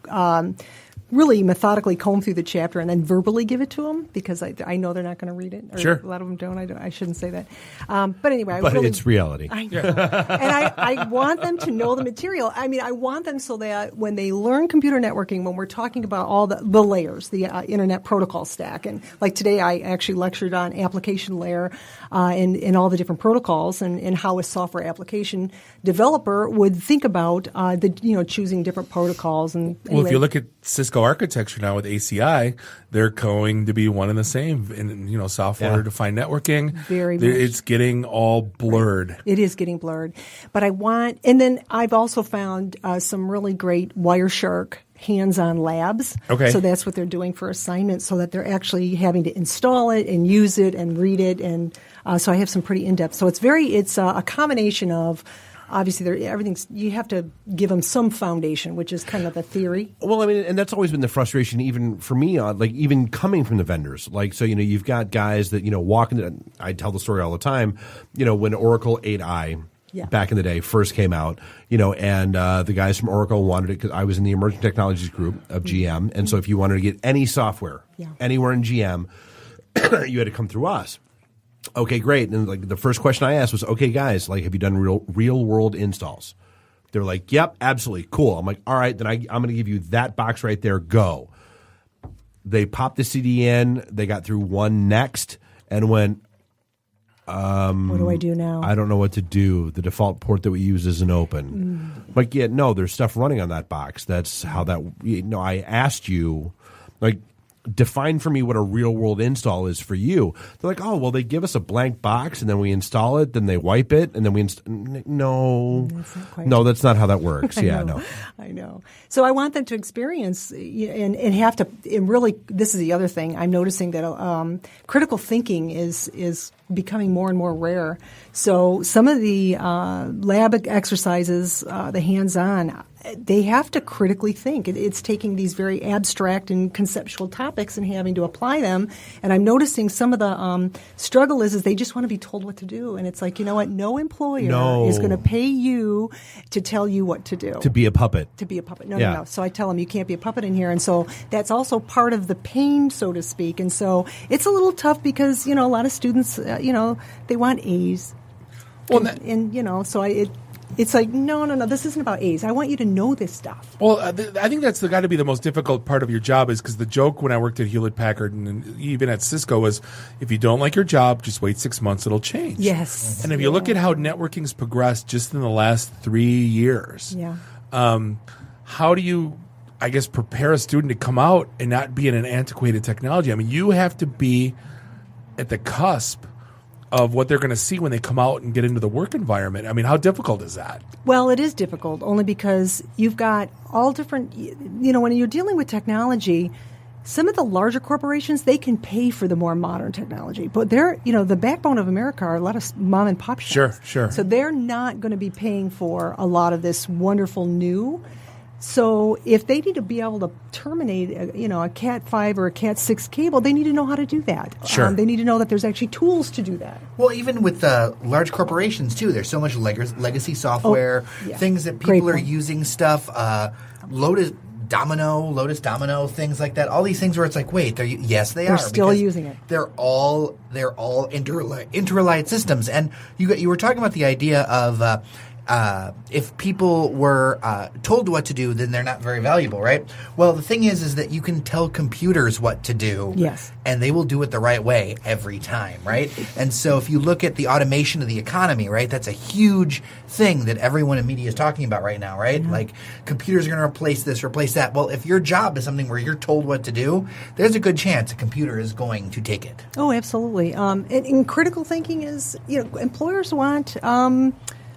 really methodically comb through the chapter and then verbally give it to them because I know they're not going to read it. Or
sure.
A lot of them don't. I shouldn't say that. But anyway.
But it's reality.
I know. And I want them to know the material. I mean, I want them so that when they learn computer networking, when we're talking about all the layers, the Internet protocol stack, and like today I actually lectured on application layer and all the different protocols and how a software application developer would think about choosing different protocols. And
well, if you look at Cisco architecture now with ACI, they're going to be one and the same in software-defined networking.
Very much.
It's getting all blurred.
It is getting blurred. But and then I've also found some really great Wireshark hands-on labs.
Okay.
So that's what they're doing for assignments so that they're actually having to install it and use it and read it. And so I have some pretty in-depth. So it's a combination of obviously, you have to give them some foundation, which is kind of the theory.
Well, I mean, and that's always been the frustration, even for me, even coming from the vendors. Like, so, you've got guys that, walk into, I tell the story all the time, when Oracle 8i back in the day first came out, and the guys from Oracle wanted it because I was in the emerging technologies group of GM. And so if you wanted to get any software anywhere in GM, you had to come through us. Okay, great. And the first question I asked was, okay, guys, have you done real world installs? They're like, yep, absolutely, cool. I'm like, all right, then I'm going to give you that box right there. Go. They popped the CD in. They got through one next and went,
what do I do now?
I don't know what to do. The default port that we use isn't open. Like, yeah, no, there's stuff running on that box. That's how that. I asked you, define for me what a real world install is for you. They're like, oh, well, they give us a blank box and then we install it, then they wipe it, and then we that's not how that works.
I know. So I want them to experience and have to. And really, this is the other thing I'm noticing that critical thinking is becoming more and more rare. So some of the lab exercises, the hands-on, they have to critically think. It's taking these very abstract and conceptual topics and having to apply them. And I'm noticing some of the struggle is they just want to be told what to do. And it's like, you know what? No employer is going to pay you to tell you what to do.
To be a puppet.
No. So I tell them you can't be a puppet in here. And so that's also part of the pain, so to speak. And so it's a little tough because, a lot of students, they want A's.
Well,
it's like, no, this isn't about A's. I want you to know this stuff.
Well, I think that's got to be the most difficult part of your job is because the joke when I worked at Hewlett-Packard and even at Cisco was if you don't like your job, just wait 6 months, it'll change.
Yes.
And if you look at how networking's progressed just in the last 3 years, how do you, I guess, prepare a student to come out and not be in an antiquated technology? I mean, you have to be at the cusp of what they're going to see when they come out and get into the work environment. I mean, how difficult is that?
Well, it is difficult only because you've got all different, when you're dealing with technology, some of the larger corporations, they can pay for the more modern technology. But they're, the backbone of America are a lot of mom and pop shops.
Sure.
So they're not going to be paying for a lot of this wonderful new. So if they need to be able to terminate, a Cat 5 or a Cat 6 cable, they need to know how to do that.
Sure.
They need to know that there's actually tools to do that.
Well, even with large corporations, too, there's so much legacy software, things that people are using stuff, Lotus Domino, things like that. All these things where it's like, wait, they're
still using it.
They're all interreliant systems. And you were talking about the idea of if people were told what to do, then they're not very valuable, right? Well, the thing is that you can tell computers what to do,
yes,
and they will do it the right way every time, right? And so if you look at the automation of the economy, right, that's a huge thing that everyone in media is talking about right now, right?
Mm-hmm.
Like computers are going to replace this, replace that. Well, if your job is something where you're told what to do, there's a good chance a computer is going to take it.
Oh, absolutely. And critical thinking is, employers want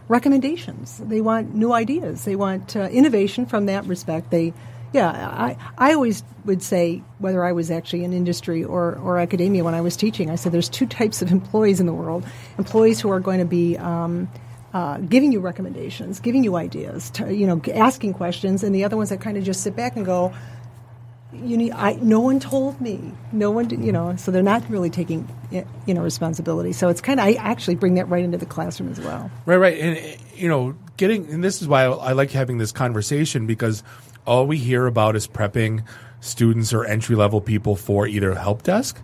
recommendations. They want new ideas. They want innovation from that respect. I always would say, whether I was actually in industry or academia when I was teaching, I said there's two types of employees in the world. Employees who are going to be giving you recommendations, giving you ideas, asking questions, and the other ones that kind of just sit back and go, no one told me. No one did, so they're not really taking, responsibility. So it's kind of, I actually bring that right into the classroom as well.
Right. And, and this is why I like having this conversation, because all we hear about is prepping students or entry-level people for either help desk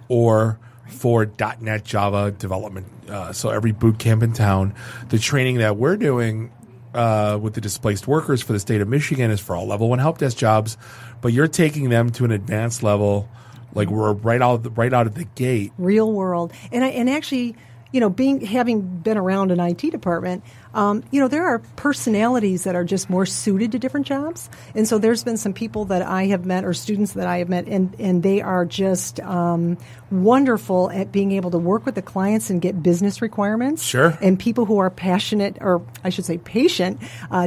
or for .NET Java development. So every boot camp in town, the training that we're doing with the displaced workers for the state of Michigan is for all level 1 help desk jobs, but you're taking them to an advanced level, like we're right out of the gate.
Real world. And actually, having been around an IT department, there are personalities that are just more suited to different jobs. And so there's been some people that I have met, or students that I have met, and they are just wonderful at being able to work with the clients and get business requirements.
Sure.
And people who are passionate, or I should say patient,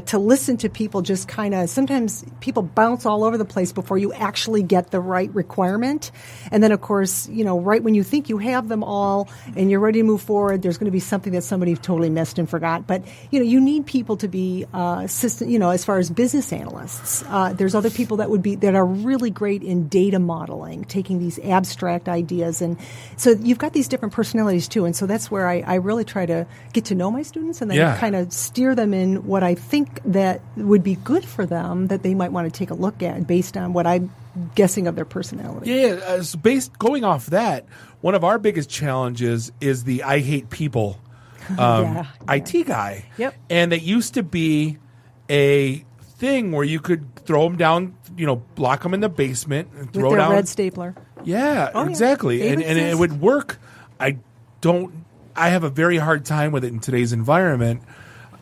to listen to people just kind of, sometimes people bounce all over the place before you actually get the right requirement. And then, of course, right when you think you have them all and you're ready to move forward, there's going to be something that somebody totally missed and forgot. But you need people to be assistant. As far as business analysts, there's other people that are really great in data modeling, taking these abstract ideas, and so you've got these different personalities too. And so that's where I really try to get to know my students and then kind of steer them in what I think that would be good for them, that they might want to take a look at based on what I'm guessing of their personality.
Yeah. So going off that, one of our biggest challenges is the I hate people. IT guy.
Yep.
And it used to be a thing where you could throw them down, lock them in the basement and throw
with their
down
red stapler.
Yeah, exactly.
Yeah.
And it would work. I have a very hard time with it in today's environment.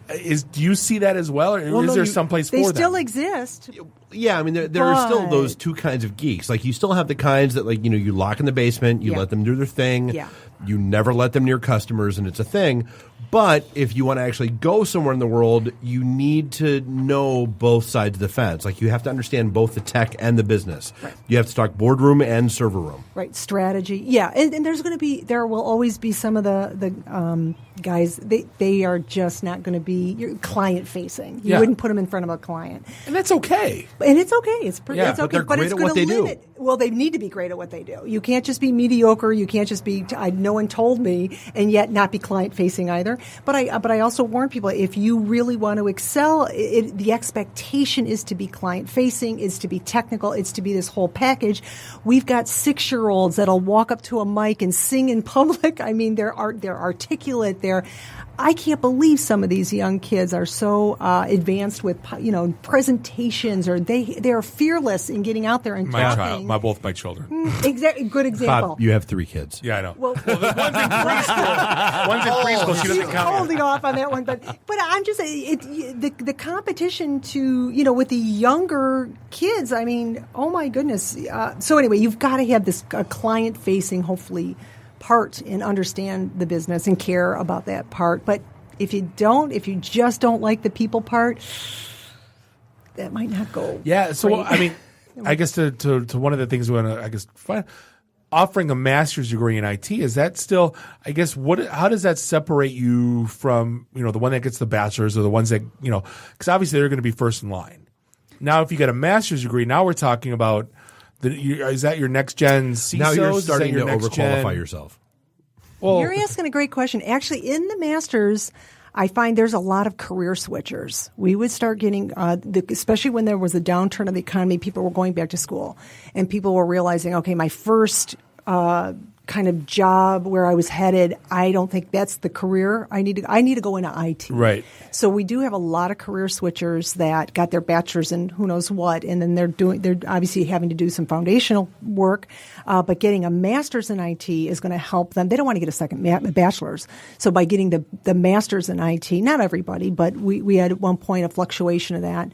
Do you see that as well, or is there someplace for them?
They still exist.
Yeah, I mean, there are still those two kinds of geeks. Like, you still have the kinds that, you lock in the basement, you let them do their thing.
Yeah.
You never let them near customers, and it's a thing. But if you want to actually go somewhere in the world, you need to know both sides of the fence. Like, you have to understand both the tech and the business.
Right.
You have to talk boardroom and server room.
Right, strategy. Yeah, and there will always be some of the guys, they are just not going to be client facing. You wouldn't put them in front of a client.
And that's okay.
And it's okay. It's okay.
But they're great
it's
at what they do.
Well, they need to be great at what they do. You can't just be mediocre. You can't just be no one told me, and yet not be client facing either. But I also warn people, if you really want to excel, the expectation is to be client facing, is to be technical, it's to be this whole package. We've got 6-year-olds that'll walk up to a mic and sing in public. I mean, they're articulate. I can't believe some of these young kids are so advanced with presentations, or they are fearless in getting out there and talking.
Both my children.
Exactly, good example.
Bob, you have 3 kids.
Yeah, I know.
Well,
one's in preschool. One's in preschool. She doesn't count.
Holding off on that one, but I'm just saying the competition to with the younger kids. I mean, oh my goodness. So anyway, you've got to have this client facing, hopefully, part and understand the business and care about that part. But if you just don't like the people part, that might not go.
Yeah. So
great.
I mean, I guess to one of the things we want to find. Offering a master's degree in IT, is that still, I guess, how does that separate you from, the one that gets the bachelor's, or the ones that, because obviously they're going to be first in line. Now, if you get a master's degree, now we're talking about, is that your next gen CISOs?
Now you're starting to
overqualify
overqualify yourself.
Well,
you're asking a great question. Actually, in the master's, I find there's a lot of career switchers. We would start getting, especially when there was a downturn of the economy, people were going back to school, and people were realizing, okay, my first kind of job where I was headed, I don't think that's the career I need to go into IT.
Right.
So we do have a lot of career switchers that got their bachelor's in who knows what, and then they're obviously having to do some foundational work, but getting a master's in IT is going to help them. They don't want to get a second bachelor's. So by getting the master's in IT, not everybody, but we had at one point a fluctuation of that.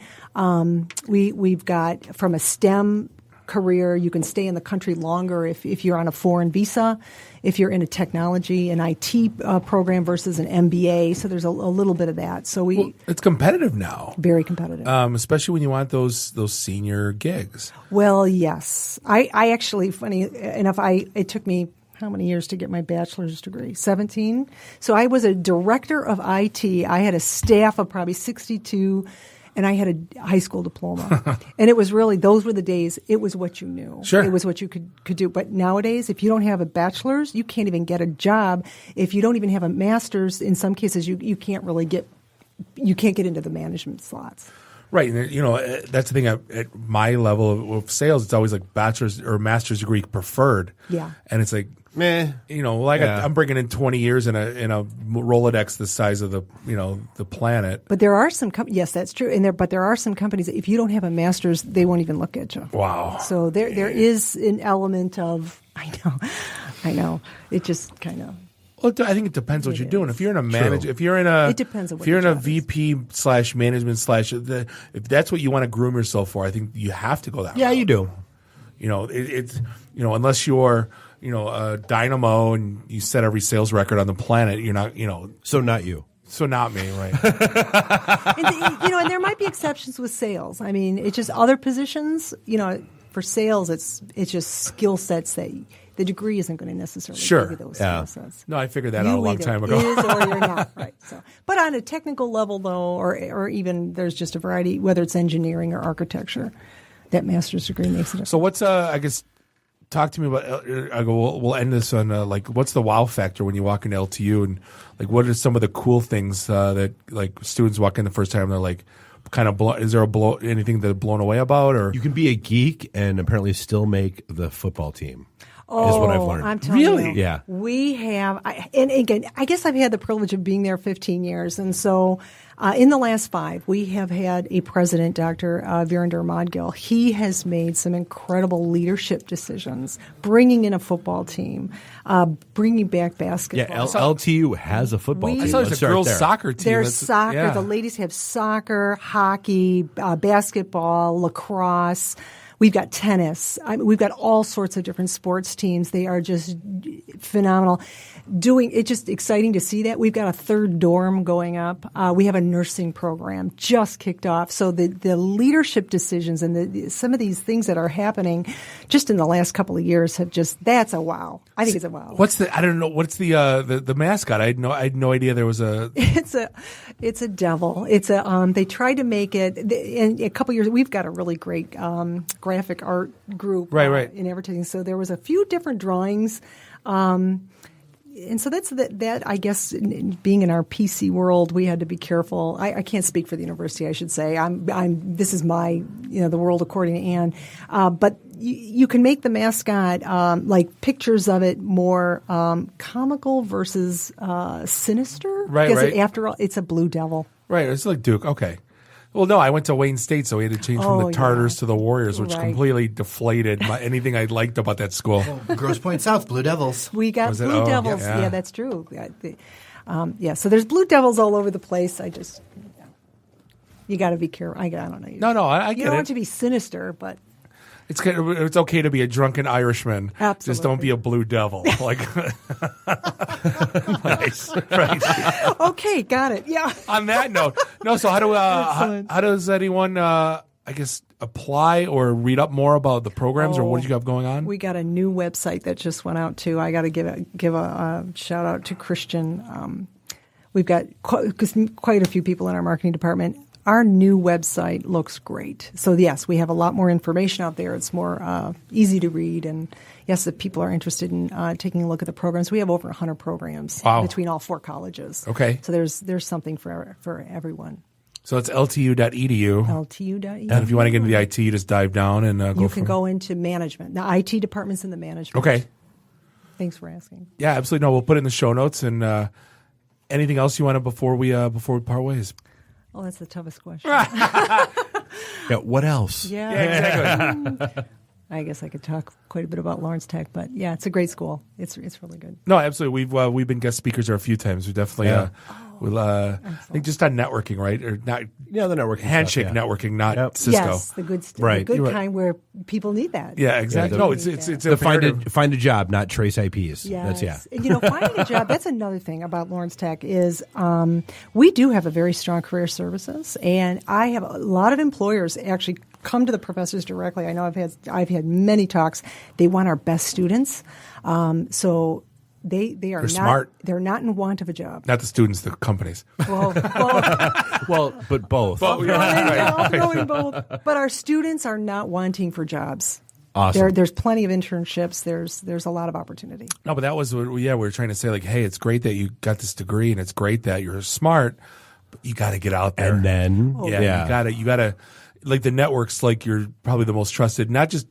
We've got from a STEM career, you can stay in the country longer if you're on a foreign visa, if you're in a technology, an IT program versus an MBA. So there's a little bit of that. So
it's competitive now.
Very competitive.
Especially when you want those senior gigs.
Well, yes. I actually, funny enough, it took me how many years to get my bachelor's degree? 17. So I was a director of IT. I had a staff of probably 62. And I had a high school diploma. And it was really, those were the days, it was what you knew.
Sure.
It was what you could do. But nowadays, if you don't have a bachelor's, you can't even get a job. If you don't even have a master's, in some cases, you can't really you can't get into the management slots.
Right. And, that's the thing at my level of sales, it's always like bachelor's or master's degree preferred.
Yeah.
And it's like, meh, I'm bringing in 20 years in a Rolodex the size of the planet.
But there are some yes, that's true. But there are some companies that if you don't have a master's, they won't even look at you.
Wow.
So there is an element of I know. It just kind of.
Well, I think it depends what you're doing. If you're in a manager,
it depends on what
if you're in a VP/management if that's what you want to groom yourself for, I think you have to go that route.
Yeah, you do.
It's unless you're a dynamo and you set every sales record on the planet, you're not,
So not you.
So not me, right?
And there might be exceptions with sales. I mean, it's just other positions, for sales, it's just skill sets that the degree isn't going to necessarily give you those skill sets.
No, I figured that out a long time ago.
Is or you're not, right? So, but on a technical level, though, or even there's just a variety, whether it's engineering or architecture, that master's degree makes it.
So what's talk to me about. We'll end this on what's the wow factor when you walk into LTU, and what are some of the cool things that students walk in the first time, they're like. Is there anything they're blown away about, or
you can be a geek and apparently still make the football team?
Oh,
is what I've learned.
I'm telling you.
Yeah.
We have, and again, I guess I've had the privilege of being there 15 years. And so in the last 5, we have had a president, Dr. Virender Madgil. He has made some incredible leadership decisions, bringing in a football team, bringing back basketball.
Yeah, LTU has a football team.
I saw there's a girls' soccer team.
There's soccer. Yeah. The ladies have soccer, hockey, basketball, lacrosse. We've got tennis. We've got all sorts of different sports teams. They are just phenomenal. It's just exciting to see that. We've got a 3rd dorm going up. We have a nursing program just kicked off. So the leadership decisions and some of these things that are happening just in the last couple of years that's a wow. I think it's a wow.
I don't know. What's the mascot? I had no idea there was a.
It's a devil. They tried to make it in a couple of years. We've got a really great graphic art group
right.
in advertising. So there was a few different drawings. And so that's that. I guess being in our PC world, we had to be careful. I can't speak for the university, I should say. This is my, the world according to Anne. But you can make the mascot, pictures of it more comical versus sinister.
Right.
Because after all, it's a blue devil.
Right. It's like Duke. Okay. Well, no, I went to Wayne State, so we had to change from the Tartars to the Warriors, which completely deflated anything I liked about that school.
Grosse Pointe South, Blue Devils.
We got Blue Devils. Yeah, that's true. So there's Blue Devils all over the place. You got to be careful. I don't know.
No, I get it.
You don't want to be sinister, but.
It's okay to be a drunken Irishman.
Absolutely.
Just don't be a blue devil. Nice. Right.
Okay, got it. Yeah.
On that note, so how does anyone apply or read up more about the programs or what do you have going on?
We got a new website that just went out too. I got to give a shout out to Christian. We've got quite a few people in our marketing department. Our new website looks great. So, yes, we have a lot more information out there. It's more easy to read. And, yes, if people are interested in taking a look at the programs, we have over 100 programs between all 4 colleges.
Okay.
So there's something for everyone.
So it's LTU.edu.
LTU.edu.
And if you want to get into the IT, you just dive down and
You can go into management. The IT department's in the management.
Okay.
Thanks for asking.
Yeah, absolutely. No, we'll put it in the show notes. And anything else you want to before we part ways?
Oh, that's the toughest question.
Yeah, what else?
Yeah,
exactly.
I guess I could talk quite a bit about Lawrence Tech, but yeah, it's a great school. It's really good.
No, absolutely. We've been guest speakers there a few times. We definitely I think just on networking, right? Or not?
Yeah, the networking
handshake
stuff, yeah.
networking, not Cisco.
Yes, the good
right.
the good kind where people need that.
Yeah, exactly.
Yeah,
it's
find a job, not trace IPs.
Yes.
That's
And, finding a job, that's another thing about Lawrence Tech is we do have a very strong career services, and I have a lot of employers actually come to the professors directly. I know I've had many talks. They want our best students. So they're not
smart.
They're not in want of a job.
Not the students, the companies.
well, but both.
Really both. But our students are not wanting for jobs.
Awesome.
There's plenty of internships. There's a lot of opportunity.
No, but that was what we were trying to say. Like, hey, it's great that you got this degree, and it's great that you're smart, but you got to get out there.
And then,
you gotta. Like the networks, like you're probably the most trusted. Not just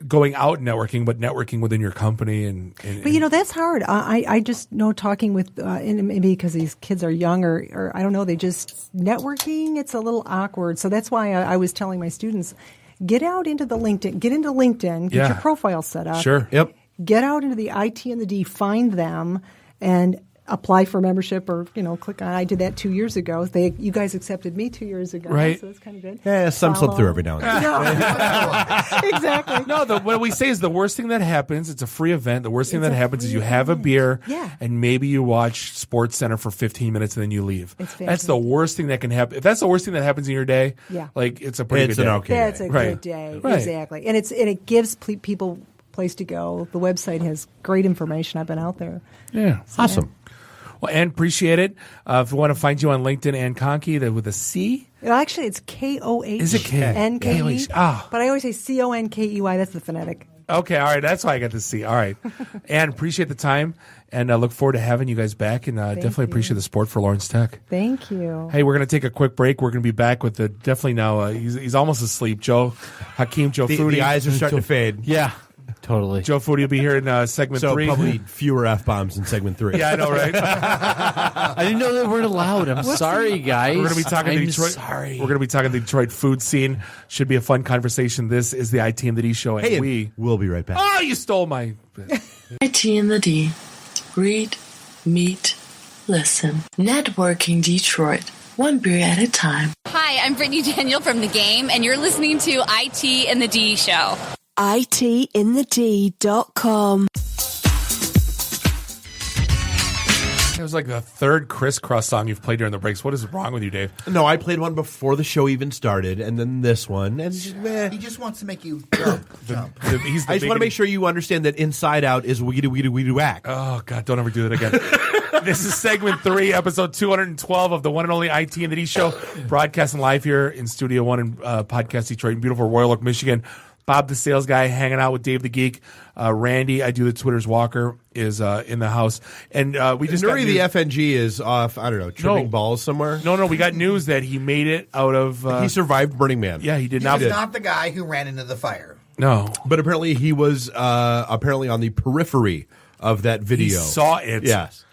going out networking, but networking within your company.
But that's hard. I just know talking with, and maybe because these kids are young or I don't know, they just networking. It's a little awkward. So that's why I was telling my students, get out into the LinkedIn, get your profile set up.
Sure. Yep.
Get out into the IT and the D, find them, and apply for membership or, click on. I did that 2 years ago. You guys accepted me 2 years ago.
Right.
So that's kind of good.
Yeah, some slip through every now and then.
Exactly.
No, what we say is the worst thing that happens, it's a free event. The worst thing that happens is you have a beer and maybe you watch Sports Center for 15 minutes and then you leave. That's the worst thing that can happen. If that's the worst thing that happens in your day, it's a pretty good day.
That's a good day. Right. Exactly. And it gives people place to go. The website has great information. I've been out there.
Yeah.
So,
awesome. Well, Ann, appreciate it. If we want to find you on LinkedIn, Ann Conkey, with a C?
Actually, it's Kohnke.
Is it K?
But I always say Conkey. That's the phonetic.
Okay, all right. That's why I got the C. All right. Ann, appreciate the time, and look forward to having you guys back, and definitely appreciate the support for Lawrence Tech.
Thank you.
Hey, we're going to take a quick break. We're going to be back with definitely now, he's almost asleep, Joe Hakim, Joe Foodie.
The eyes are starting to fade.
Yeah. Totally.
Joe Foodie will be here in segment 3.
So probably fewer F-bombs in segment 3.
Yeah, I know, right?
I didn't know they weren't allowed. I'm sorry, guys.
We're going to be talking Detroit.
Sorry.
We're going to be talking the Detroit food scene. Should be a fun conversation. This is the IT and the D show, and
we'll be right back.
Oh, you stole my
IT and the D. Read, meet, listen. Networking Detroit. One beer at a time.
Hi, I'm Brittany Daniel from The Game, and you're listening to IT and the D show.
itinthed.com.
It was like the third Crisscross song you've played during the breaks. What is wrong with you, Dave?
No, I played one before the show even started, and then this one. And
he just wants to make you jump.
I just want to make sure you understand that Inside Out is weedy whack.
Oh, God, don't ever do that again. This is segment 3, episode 212 of the one and only IT and the D show, broadcasting live here in Studio 1 in Podcast Detroit in beautiful Royal Oak, Michigan. Bob the sales guy hanging out with Dave the Geek. Randy, I do the Twitter's Walker, is in the house. And we just
Nuri the FNG is off, I don't know, tripping balls somewhere.
No, we got news that he made it out of...
he survived Burning Man.
Yeah, he did
He
not.
was not the guy who ran into the fire.
No.
But apparently he was apparently on the periphery of that video.
He saw it.
Yes.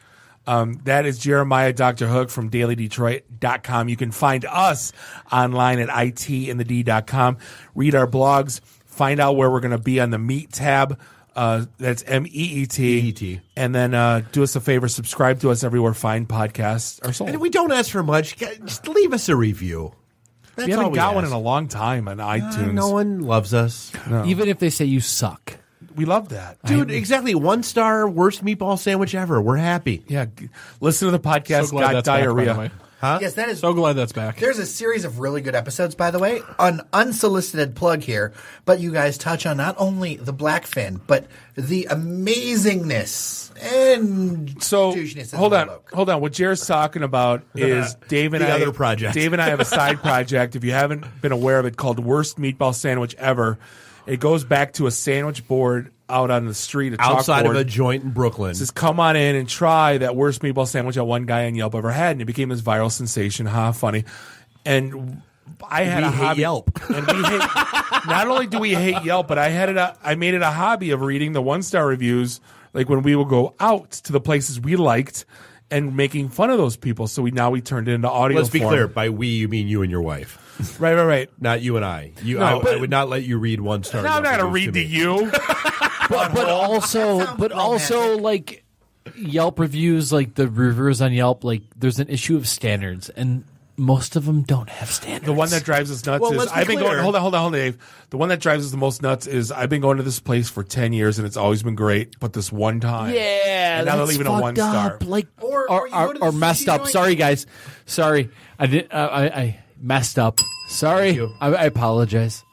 That is Jeremiah Dr. Hook from dailydetroit.com. You can find us online at itandthed.com. Read our blogs. Find out where we're going to be on the Meet tab. That's MEET. And then do us a favor, subscribe to us everywhere fine podcasts are sold.
And we don't ask for much. Just leave us a review. That's
we haven't
all we
got one
ask.
in a long time on iTunes.
No one loves us.
No.
Even if they say you suck.
We love that.
Dude, exactly. 1-star, worst meatball sandwich ever. We're happy.
Yeah. Listen to the podcast,
So glad
Got
that's back, by the
Diarrhea.
way.
Huh?
Yes, that is.
So glad that's back.
There's a series of really good episodes, by the way. An unsolicited plug here, but you guys touch on not only the blackfin, but the amazingness and doucheness of
hold
the
on.
bloke.
Hold on. What Jared's talking about is Dave and
The
I.
other project.
Dave and I have a side project. If you haven't been aware of it, called Worst Meatball Sandwich Ever. It goes back to a sandwich board out on the street,
Outside of
chalkboard.
a joint in Brooklyn.
It says, come on in and try that worst meatball sandwich that one guy on Yelp ever had. And it became this viral sensation. Funny. And I had
We
a
hate
hobby.
Yelp.
And we hate, not only do we hate Yelp, but I made it a hobby of reading the 1-star reviews like when we would go out to the places we liked and making fun of those people. So we turned it into audio.
Let's be
form.
clear. By we, you mean you and your wife.
Right.
Not you and I.
No,
I would not let you read one star.
No, I'm not going to read to you.
but also like Yelp reviews, like the reviewers on Yelp, like there's an issue of standards, and most of them don't have standards.
The one that drives us nuts is I've been going. Hold on, Dave. The one that drives us the most nuts is I've been going to this place for 10 years and it's always been great, but this one time,
and
now they're leaving a 1 star,
like
or
messed up. Sorry, guys. Sorry, I did. I messed up. Sorry, I apologize.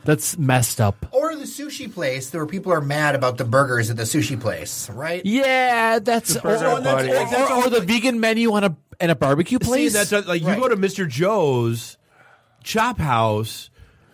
That's messed up.
Or the sushi place where people are mad about the burgers at the sushi place, right?
Yeah, that's or the vegan menu on a barbecue place.
See, that's like you go to Mr. Joe's Chop House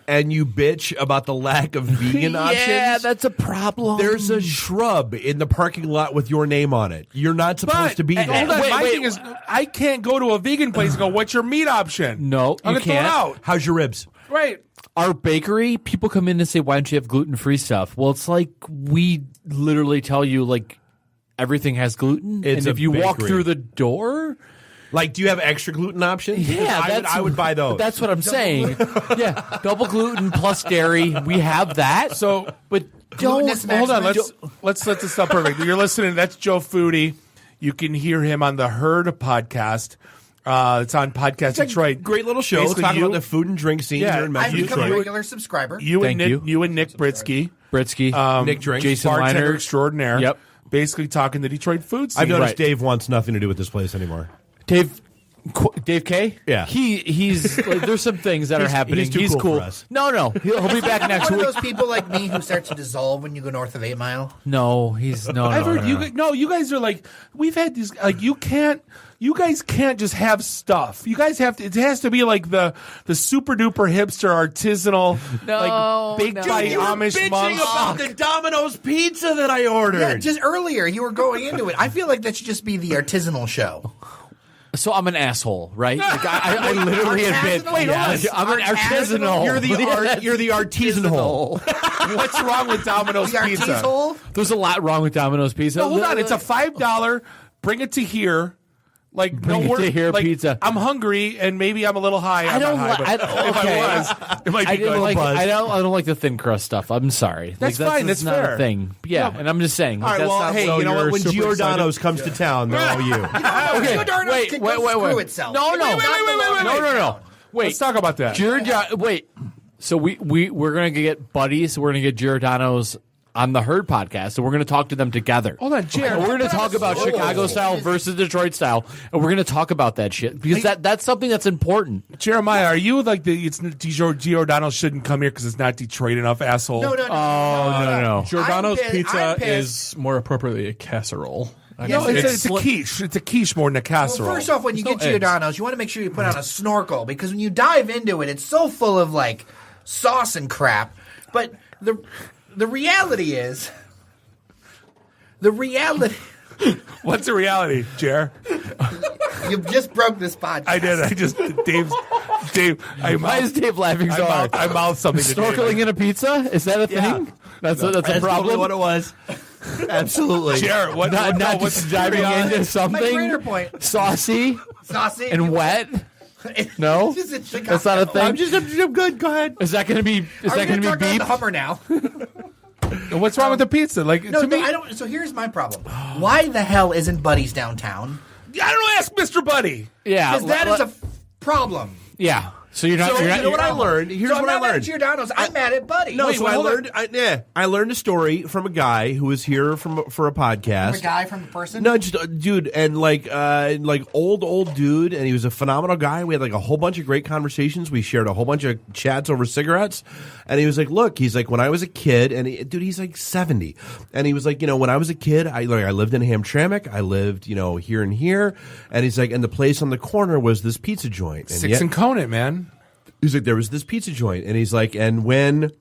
and you bitch about the lack of vegan options.
Yeah, that's a problem.
There's a shrub in the parking lot with your name on it. You're not supposed to be there.
My thing is, I can't go to a vegan place and go, "What's your meat option?"
No,
I'm
you
gonna throw it
can't.
out.
How's your ribs?
Right.
Our bakery, people come in and say, "Why don't you have gluten-free stuff?" Well, it's like we literally tell you, like, everything has gluten,
It's
and if
a
you walk
bakery.
through the door,
like, do you have extra gluten options?
yeah,
I would buy those.
That's what I'm saying. Yeah, double gluten plus dairy, we have that.
So,
but don't
hold on. Let's set this up perfect. You're listening. That's Joe Foodie. You can hear him on the Herd podcast. It's on Podcast Detroit.
Great little show.
Basically,
Talking about the food and drink scene here in
I've
Metro
become a
Detroit.
regular subscriber.
You and Nick Britsky,
Nick Drinks,
Jason
bartender
Weiner.
extraordinaire.
Yep.
Basically talking the Detroit food scene.
I've noticed Dave wants nothing to do with this place anymore.
Dave K?
Yeah.
He's like, there's some things that are happening.
He's too cool for us.
No, he'll be back next
One
week.
of those people like me who starts to dissolve when you go north of 8 Mile.
No, he's no.
I've heard
no.
you guys are like, we've had these, like, you guys can't just have stuff. You guys have to. It has to be like the super duper hipster artisanal, like baked by
You were
Amish
bitching
monks.
about the Domino's pizza that I ordered.
Yeah, just earlier you were going into it. I feel like that should just be the artisanal show.
So I'm an asshole, right? Like I literally admit, I'm an artisanal.
You're the artisanal.
What's wrong with Domino's pizza?
There's a lot wrong with Domino's pizza.
No, hold on. It's a $5. Bring it to here. Like,
Bring it to here pizza.
I'm hungry and maybe I'm a little high.
I don't
like. If I was, it might be good.
I don't like the thin crust stuff. I'm sorry.
That's fine. That's
not
fair.
a thing. Yeah, and I'm just saying.
All right,
that's
well,
not
hey,
so
you know what?
you're
When
super
Giordano's comes to town, they're all you.
Giordano's
wait.
screw itself.
No.
Wait.
Wait.
Let's talk about that.
Wait. So we're gonna get buddies. We're gonna get Giordano's on the Herd podcast, so we're going to talk to them together.
Hold on, Jared.
We're going to talk about Chicago style versus Detroit style, and we're going to talk about that shit because that's something that's important.
Jeremiah, are you like Giordano shouldn't come here because it's not Detroit enough, asshole?
No.
Giordano's pizza is more appropriately a casserole.
No, it's a quiche. It's a quiche more than a casserole.
Well, first off, when you get Giordano's, you want to make sure you put on a snorkel because when you dive into it, it's so full of like sauce and crap. But the reality is,
what's the reality, Jer?
You just broke this podcast.
I did. Dave.
Why is Dave laughing so hard?
I mouthed something to Dave.
Snorkeling in a pizza? Is that a thing? That's a problem.
Totally what it was. Absolutely.
Jared,
not just diving into something
My greater point.
saucy
and
wet. No, that's not a thing.
I'm good. Go ahead.
Is that going to be? Is that going to be beef?
The Hummer now.
What's wrong with the pizza? Like,
no,
to me,
I don't. So here's my problem. Why the hell isn't Buddy's downtown?
I don't ask Mr. Buddy.
Yeah,
because that is a problem.
Yeah. So you're not.
You know what I learned? Here's what I learned.
I'm not mad at Giordano's. I'm mad at Buddy.
No, so I learned a story from a guy who was here for a podcast.
From a guy, from a person?
No, just a dude, and like old dude, and he was a phenomenal guy. We had like a whole bunch of great conversations. We shared a whole bunch of chats over cigarettes, and he was like, "Look, he's like when I was a kid, and he's like 70, and he was like, when I was a kid, I lived in Hamtramck, I lived here and here, and he's like, and the place on the corner was this pizza joint, and
6 and Conant, man."
He's like, there was this pizza joint, and he's like, and when,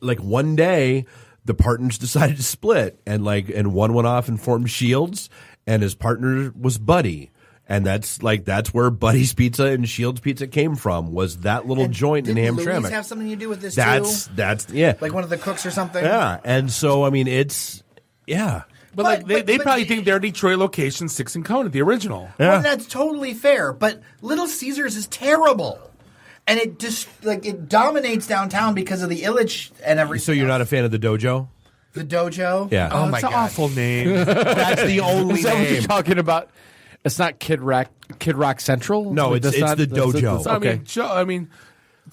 like one day, the partners decided to split, and one went off and formed Shields, and his partner was Buddy, and that's where Buddy's Pizza and Shields Pizza came from, was that little joint in Hamtramck.
Louis have something to do with this
that's yeah,
like one of the cooks or something.
Yeah, and so I mean, it's Yeah.
But like they probably think their Detroit location sticks and cone at the original.
Well, that's totally fair. But Little Caesars is terrible, and it just it dominates downtown because of the Illich and everything.
So you're not a fan of the Dojo?
The Dojo?
Yeah.
Oh,
my
it's an
God.
awful name.
That's the only
Is that what
name.
you're talking about? It's not Kid Rock Central?
No, it's the Dojo.
Okay.
I mean,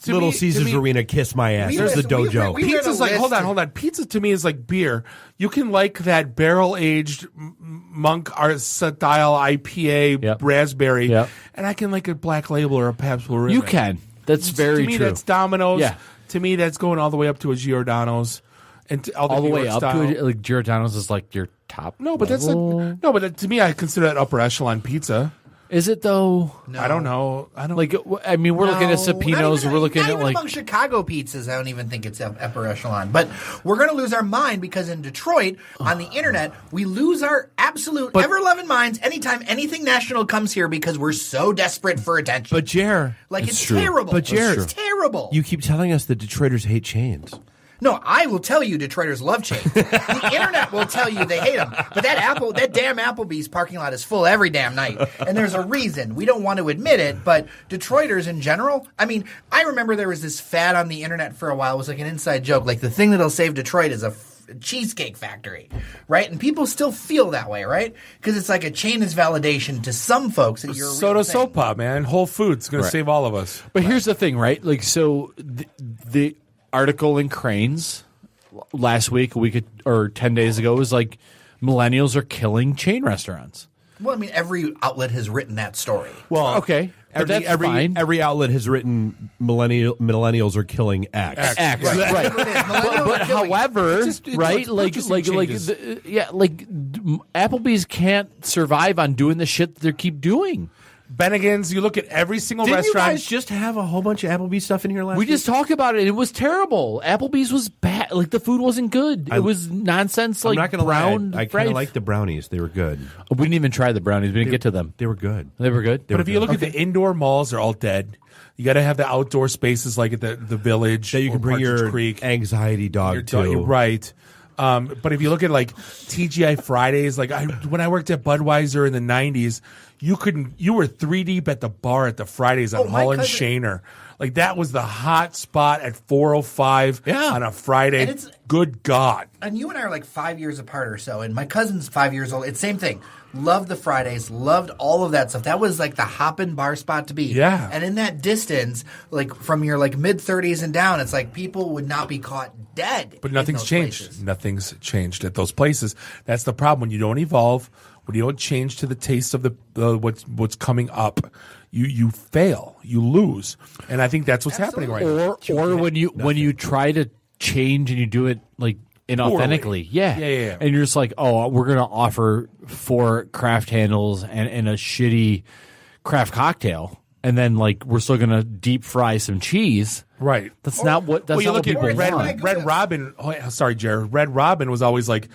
to
Little
me- to
Caesars
me-
Arena, kiss my ass.
We
There's the
went- we
Dojo.
went- we
Pizza's like, hold
list.
on. Pizza to me is like beer. You can like that barrel-aged Monk style IPA raspberry, and I can like a Black Label or a Pabst Blue Ribbon.
You can. That's very
to me,
true.
that's Domino's.
Yeah.
To me, that's going all the way up to a Giordano's. And all the
All the
New
way
York
up
style.
to it, like Giordano's is like your top.
No, but that's
level.
to me, I consider that upper echelon pizza.
Is it though?
I don't know. I don't
like. I mean, we're looking at Sapinos. We're looking
not
at
even
like
among Chicago pizzas. I don't even think it's upper echelon. But we're going to lose our mind because in Detroit, on the internet, we lose our absolute ever-loving minds anytime anything national comes here because we're so desperate for attention.
But Jer,
it's terrible.
But Jer,
it's terrible.
You keep telling us that Detroiters hate chains.
No, I will tell you Detroiters love chains. The internet will tell you they hate them. But that damn Applebee's parking lot is full every damn night. And there's a reason. We don't want to admit it, but Detroiters in general, I mean, I remember there was this fad on the internet for a while. It was like an inside joke. Like the thing that'll save Detroit is a cheesecake factory, right? And people still feel that way, right? Because it's like a chain is validation to some folks that you're a real
Soda
thing.
Sopa, man. Whole Foods going to save all of us.
But here's the thing, right? Like, so the article in Cranes last week, or 10 days ago, was like millennials are killing chain restaurants.
Well, I mean, every outlet has written that story.
Well,
okay. But that's fine.
Every outlet has written millennials are killing X.
X,
Right.
right. But however, right, Applebee's can't survive on doing the shit that they keep doing.
Bennigan's, you look at every single
Didn't
restaurant.
you guys just have a whole bunch of Applebee's stuff in here last
We
week?
just talked about it. It was terrible. Applebee's was bad. Like, the food wasn't good. It was nonsense. Like,
I'm not gonna
brown.
lie. I kind of like the brownies. They were good.
We didn't even try the brownies. We didn't get to them.
They were good.
They were good.
But if you look at the indoor malls, they're all dead. You got to have the outdoor spaces like at the Village.
That you can bring
Partridge
your
Creek.
anxiety dog to.
You're right. But if you look at like TGI Fridays, like when I worked at Budweiser in the 90s, you were 3 deep at the bar at the Fridays on
my
Hall and
cousin-
Shaner. Like that was the hot spot at 4:05 on a Friday.
And it's-
Good God.
And you and I are like 5 years apart or so, and my cousin's 5 years old. It's same thing. Loved the Fridays, loved all of that stuff. That was like the hoppin' bar spot to be.
Yeah.
And in that distance, like from your like mid-30s and down, it's like people would not be caught dead.
But
in
nothing's
those
changed.
places.
Nothing's changed at those places. That's the problem. When you don't evolve, when you don't change to the taste of the what's coming up, you fail. You lose. And I think that's what's happening right now.
Or when you try to change and you do it like inauthentically. Yeah. And you're just like, oh, we're going to offer 4 craft handles and a shitty craft cocktail. And then like we're still going to deep fry some cheese.
Right.
That's not what
you
not
look
what
at
people want.
Red Robin. Oh, sorry, Jared. Red Robin was always like,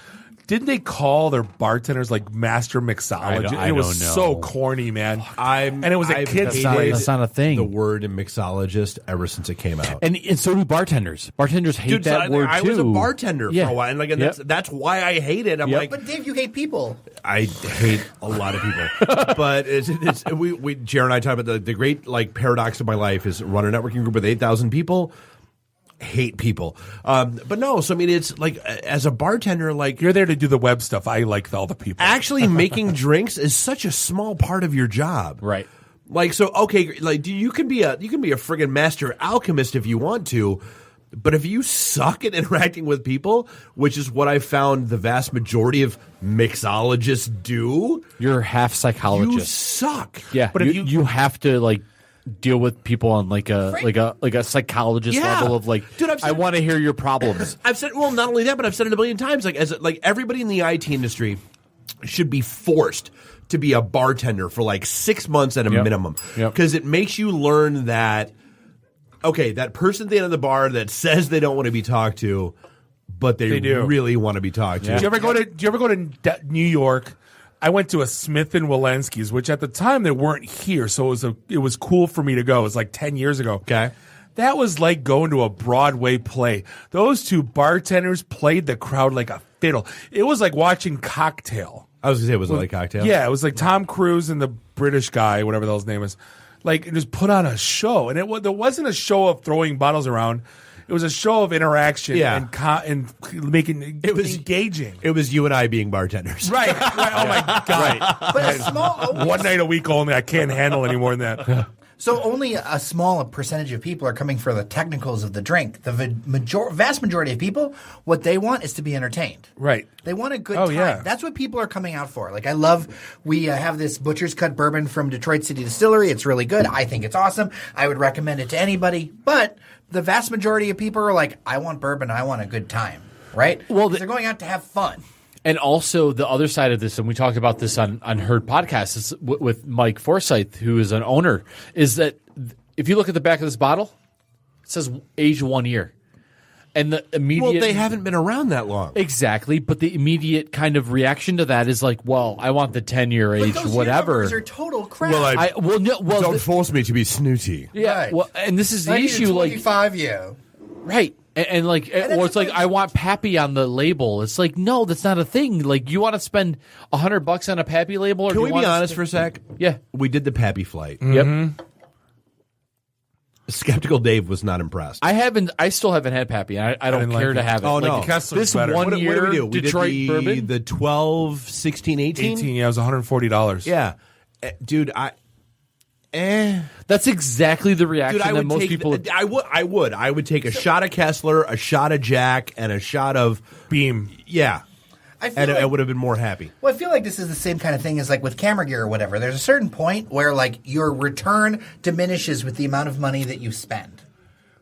didn't they call their bartenders like master mixologists?
I
It was
don't know.
so corny, man. And it was a kid's place.
That's not a thing.
The word mixologist ever since it came out.
And so do bartenders. Bartenders hate
Dude,
that word
I
too.
was a bartender
Yeah.
for a while, and like
Yep.
that's why I hate it. I'm like,
But Dave, you hate people.
I hate a lot of people, but we Jared and I talk about the great like paradox of my life is run a networking group with 8,000 people. Hate people, but no. So I mean, it's like as a bartender, like
you're there to do the web stuff. I like all the people.
Actually, making drinks is such a small part of your job,
right?
Like so, okay, like you can be a friggin' master alchemist if you want to. But if you suck at interacting with people, which is what I found the vast majority of mixologists do,
you're half psychologist.
You suck.
Yeah, but if you have to like deal with people on like a psychologist level of like,
dude,
I want to hear your problems.
I've said, well, not only that, but I've said it a million times. Like everybody in the IT industry should be forced to be a bartender for like 6 months at a minimum, because it makes you learn that. Okay, that person at the end of the bar that says they don't want to be talked to, but they
do.
really want to be talked to.
Do you ever go to New York? I went to a Smith and Walensky's, which at the time they weren't here, so it was cool for me to go. It was like 10 years ago.
Okay.
That was like going to a Broadway play. Those two bartenders played the crowd like a fiddle. It was like watching Cocktail.
I was going to say, was it like Cocktail?
Yeah, it was like Tom Cruise and the British guy, whatever the hell's name is. Like, it just put on a show. And there wasn't a show of throwing bottles around. It was a show of interaction and making it was engaging.
It was you and I being bartenders.
Right. Oh, my God.
Right.
But a small...
One night a week only. I can't handle any more than that.
So only a small percentage of people are coming for the technicals of the drink. The vast majority of people, what they want is to be entertained.
Right.
They want a good time.
Yeah.
That's what people are coming out for. Like, I love, we have this Butcher's Cut bourbon from Detroit City Distillery. It's really good. I think it's awesome. I would recommend it to anybody. But the vast majority of people are like, I want bourbon. I want a good time. Right?
Well,
they're going out to have fun.
And also the other side of this, and we talked about this on Herd Podcast is with Mike Forsyth, who is an owner, is that if you look at the back of this bottle, it says age 1 year. And the immediate...
Well, they haven't been around that long.
Exactly, but the immediate kind of reaction to that is like, well, I want the 10-year age,
those
whatever.
Those are total crap.
Don't force me to be snooty.
Yeah,
Right.
well, and this is the
I need a
issue.
25 year.
Right. And or it's like, I want Pappy on the label. It's like, no, that's not a thing. Like, you want to spend $100 on a Pappy label? Or
Can we be honest for a sec?
Yeah.
We did the Pappy flight.
Yep.
Skeptical Dave was not impressed.
I still haven't had Pappy. I don't care to have it.
Oh, no.
Kessler's
This
better.
1 year
what did we do?
Detroit
we did
bourbon?
the 12, 16, 18?
18, yeah, it was $140.
Yeah. Dude,
That's exactly the reaction
Dude, I
that
would
most
take.
people.
I would take a shot of Kessler, a shot of Jack, and a shot of
Beam.
Yeah,
I feel
and
like,
I would have been more happy.
Well, I feel like this is the same kind of thing as like with camera gear or whatever. There's a certain point where like your return diminishes with the amount of money that you spend,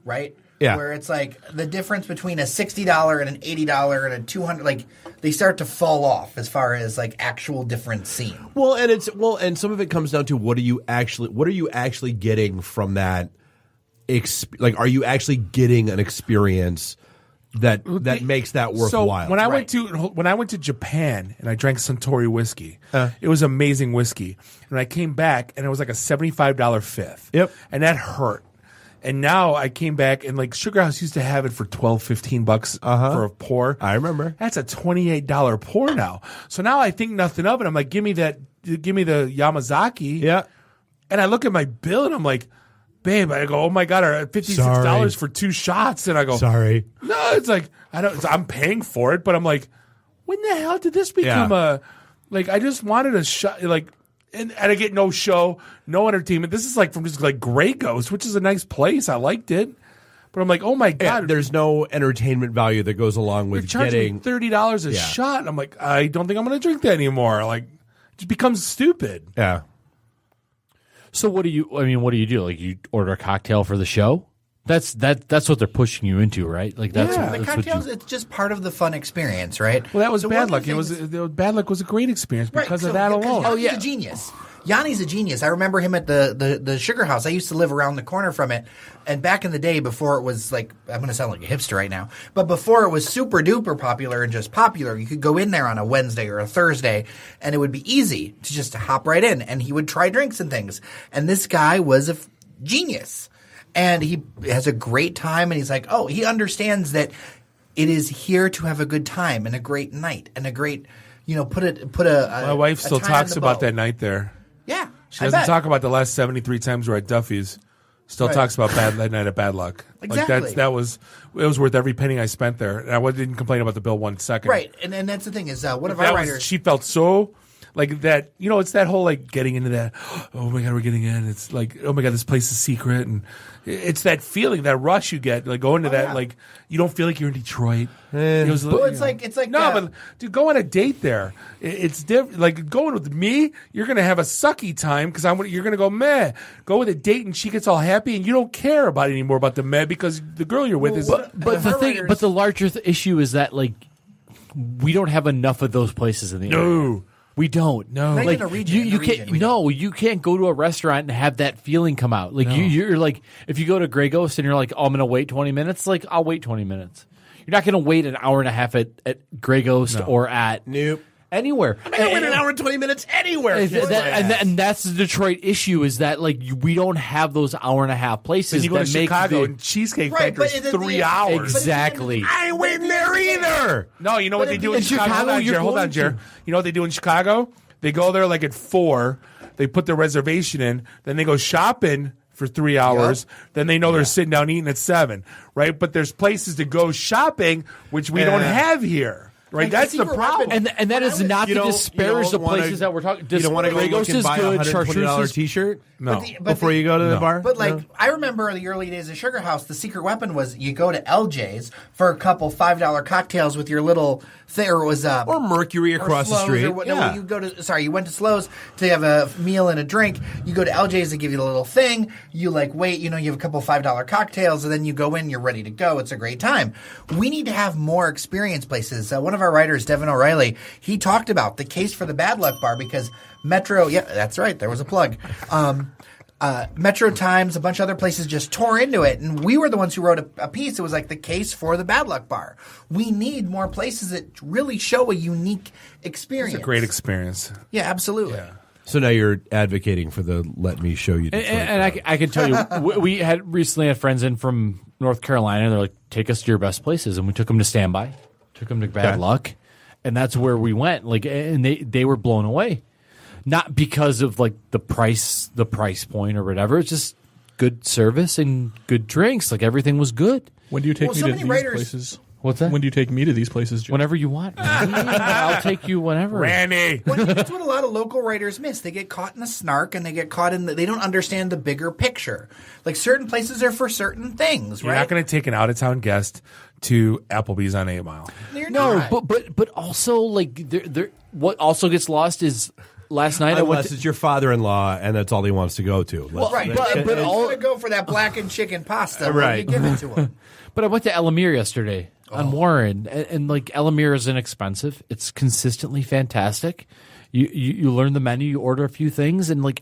right?
Yeah.
Where it's like the difference between a $60 and an $80 and a $200, like they start to fall off as far as like actual difference seen.
And some of it comes down to what are you actually getting from that? Like, are you actually getting an experience that makes that worthwhile?
So when I went to Japan and I drank Suntory whiskey, it was amazing whiskey. And I came back and it was like a $75 fifth.
Yep.
And that hurt. And now I came back and like Sugar House used to have it for $12-15 for a pour.
I remember.
That's a $28 pour now. So now I think nothing of it. I'm like, give me the Yamazaki.
Yeah.
And I look at my bill and I'm like, babe, I go, oh my God, $56 for 2 shots. And I go,
sorry.
No, it's like I'm paying for it, but I'm like, when the hell did this become I just wanted a shot, like. And I get no show, no entertainment. This is like from just like Grey Ghost, which is a nice place. I liked it. But I'm like, oh my God.
There's no entertainment value that goes along with
getting $30 a shot. And I'm like, I don't think I'm going to drink that anymore. Like, it just becomes stupid.
Yeah.
So what do you do? Like, you order a cocktail for the show? That's what they're pushing you into, right? Like that's
the cocktails. It's just part of the fun experience, right?
Well, that was Bad Luck. Bad Luck was a great experience because of that alone.
Yanni's a genius. Yanni's a genius. I remember him at the Sugar House. I used to live around the corner from it, and back in the day, before it was like, I'm going to sound like a hipster right now, but before it was super duper popular and just popular, you could go in there on a Wednesday or a Thursday, and it would be easy to just hop right in, and he would try drinks and things. And this guy was a genius. And he has a great time, and he's like, oh, he understands that it is here to have a good time and a great night and a great, put a.
My wife still talks about that night there.
Yeah,
she doesn't talk about the last 73 times we're at Duffy's. Still talks about that night at Bad Luck.
Exactly.
Like it was worth every penny I spent there, and I didn't complain about the bill 1 second.
Right, and that's the thing is one of our writers.
She felt so. Like that, it's that whole like getting into that. Oh my God, we're getting in. It's like, oh my God, this place is secret, and it's that feeling, that rush you get, like going to that. Yeah. Like you don't feel like you're in Detroit.
It's like
no, but to go on a date there, it's different. Like going with me, you're gonna have a sucky time because you're gonna go meh. Go with a date and she gets all happy, and you don't care about it anymore about the meh because the girl you're with is.
But the larger issue is that like we don't have enough of those places in the area. We don't. No, like you can't. No, you can't go to a restaurant and have that feeling come out. Like you're like, if you go to Grey Ghost and you're like, oh, I'm going to wait 20 minutes. Like I'll wait 20 minutes. You're not going to wait an hour and a half at Grey Ghost or at Anywhere.
I can wait an hour and 20 minutes anywhere.
And that's the Detroit issue is that like we don't have those hour and a half places.
You go to
that make
Chicago and Cheesecake Factory is 3 hours.
Exactly.
I ain't waiting there either.
No, you know what they do in Chicago? Hold on, Jer. You know what they do in Chicago? They go there like at 4. They put their reservation in. Then they go shopping for 3 hours. Then they know they're sitting down eating at 7. Right? But there's places to go shopping, which we don't have here. Right, that's the problem,
and that is not to disparage the places that we're talking.
You don't want to go look and buy a $120 T-shirt, before you go to the bar.
But I remember the early days of Sugar House. The secret weapon was you go to LJ's for a couple $5 cocktails with your little thing, or it was
or Mercury across the street.
You go to you went to Slo's to have a meal and a drink. You go to LJ's to give you the little thing. You wait, you have a couple $5 cocktails, and then you go in. You're ready to go. It's a great time. We need to have more experience places. One of our writers, Devin O'Reilly, he talked about the case for the Bad Luck Bar because Metro, that's right, there was a plug. Metro Times, a bunch of other places just tore into it, and we were the ones who wrote a piece. It was like the case for the Bad Luck Bar. We need more places that really show a unique experience.
It's a great experience.
Yeah, absolutely. Yeah.
So now you're advocating for the let me show you.
And I can tell you, we had recently had friends in from North Carolina, and they're like, take us to your best places. And we took them to Standby, took them to Bad Luck, and that's where we went. And they were blown away. Not because of the price point or whatever. It's just good service and good drinks. Everything was good.
When do you take me to these places?
What's that?
When do you take me to these places, Jim?
Whenever you want. I'll take you whenever.
Randy.
That's what a lot of local writers miss. They get caught in the snark, and they get caught they don't understand the bigger picture. Certain places are for certain things, right?
You're not going to take an out-of-town guest to Applebee's on 8 Mile.
But also what also gets lost is last night
unless it's your father-in-law and that's all he wants to go to.
Right, but all to go for that blackened chicken pasta. Right, you give it to him.
But I went to Elamir yesterday on Warren, and Elamir is inexpensive. It's consistently fantastic. You learn the menu, you order a few things, and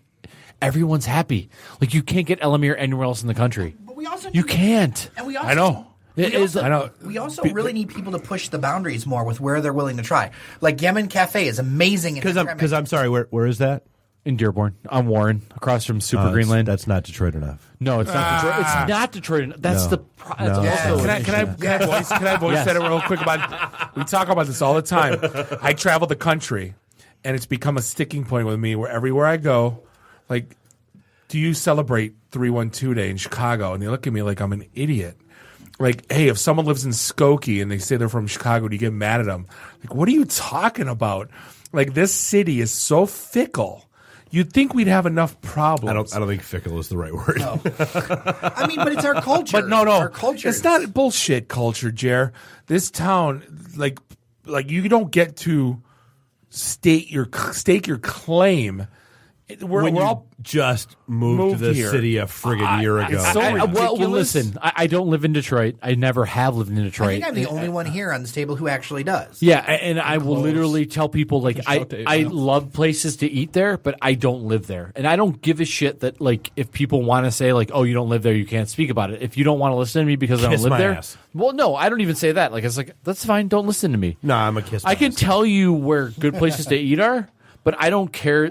everyone's happy. You can't get Elamir anywhere else in the country.
But we also
can't.
And we also
I know.
We also really need people to push the boundaries more with where they're willing to try. Yemen Cafe is amazing.
Because I'm sorry, where is that?
In Dearborn, on Warren, across from Super Greenland.
That's not Detroit enough.
No, it's not Detroit. It's not Detroit enough. That's the.
Can I voice that real quick about? We talk about this all the time. I travel the country, and it's become a sticking point with me. Where everywhere I go, do you celebrate 312 Day in Chicago? And they look at me like I'm an idiot. Hey, if someone lives in Skokie and they say they're from Chicago, do you get mad at them? What are you talking about? This city is so fickle. You'd think we'd have enough problems.
I don't think fickle is the right word.
No. But it's our culture.
But no,
our culture.
It's not bullshit culture, Jer. This town, you don't get to stake your claim. We're all
just moved to the
here.
city a friggin' year ago.
It's so ridiculous.
Well, listen, I don't live in Detroit. I never have lived in Detroit.
I think I'm the only one here on this table who actually does.
Yeah, and I will literally tell people I love places to eat there, but I don't live there, and I don't give a shit that if people want to say oh, you don't live there, you can't speak about it. If you don't want to listen to me because I don't live there, well, no, I don't even say that. It's that's fine. Don't listen to me.
No, I'm a kiss.
I can tell you where good places to eat are, but I don't care.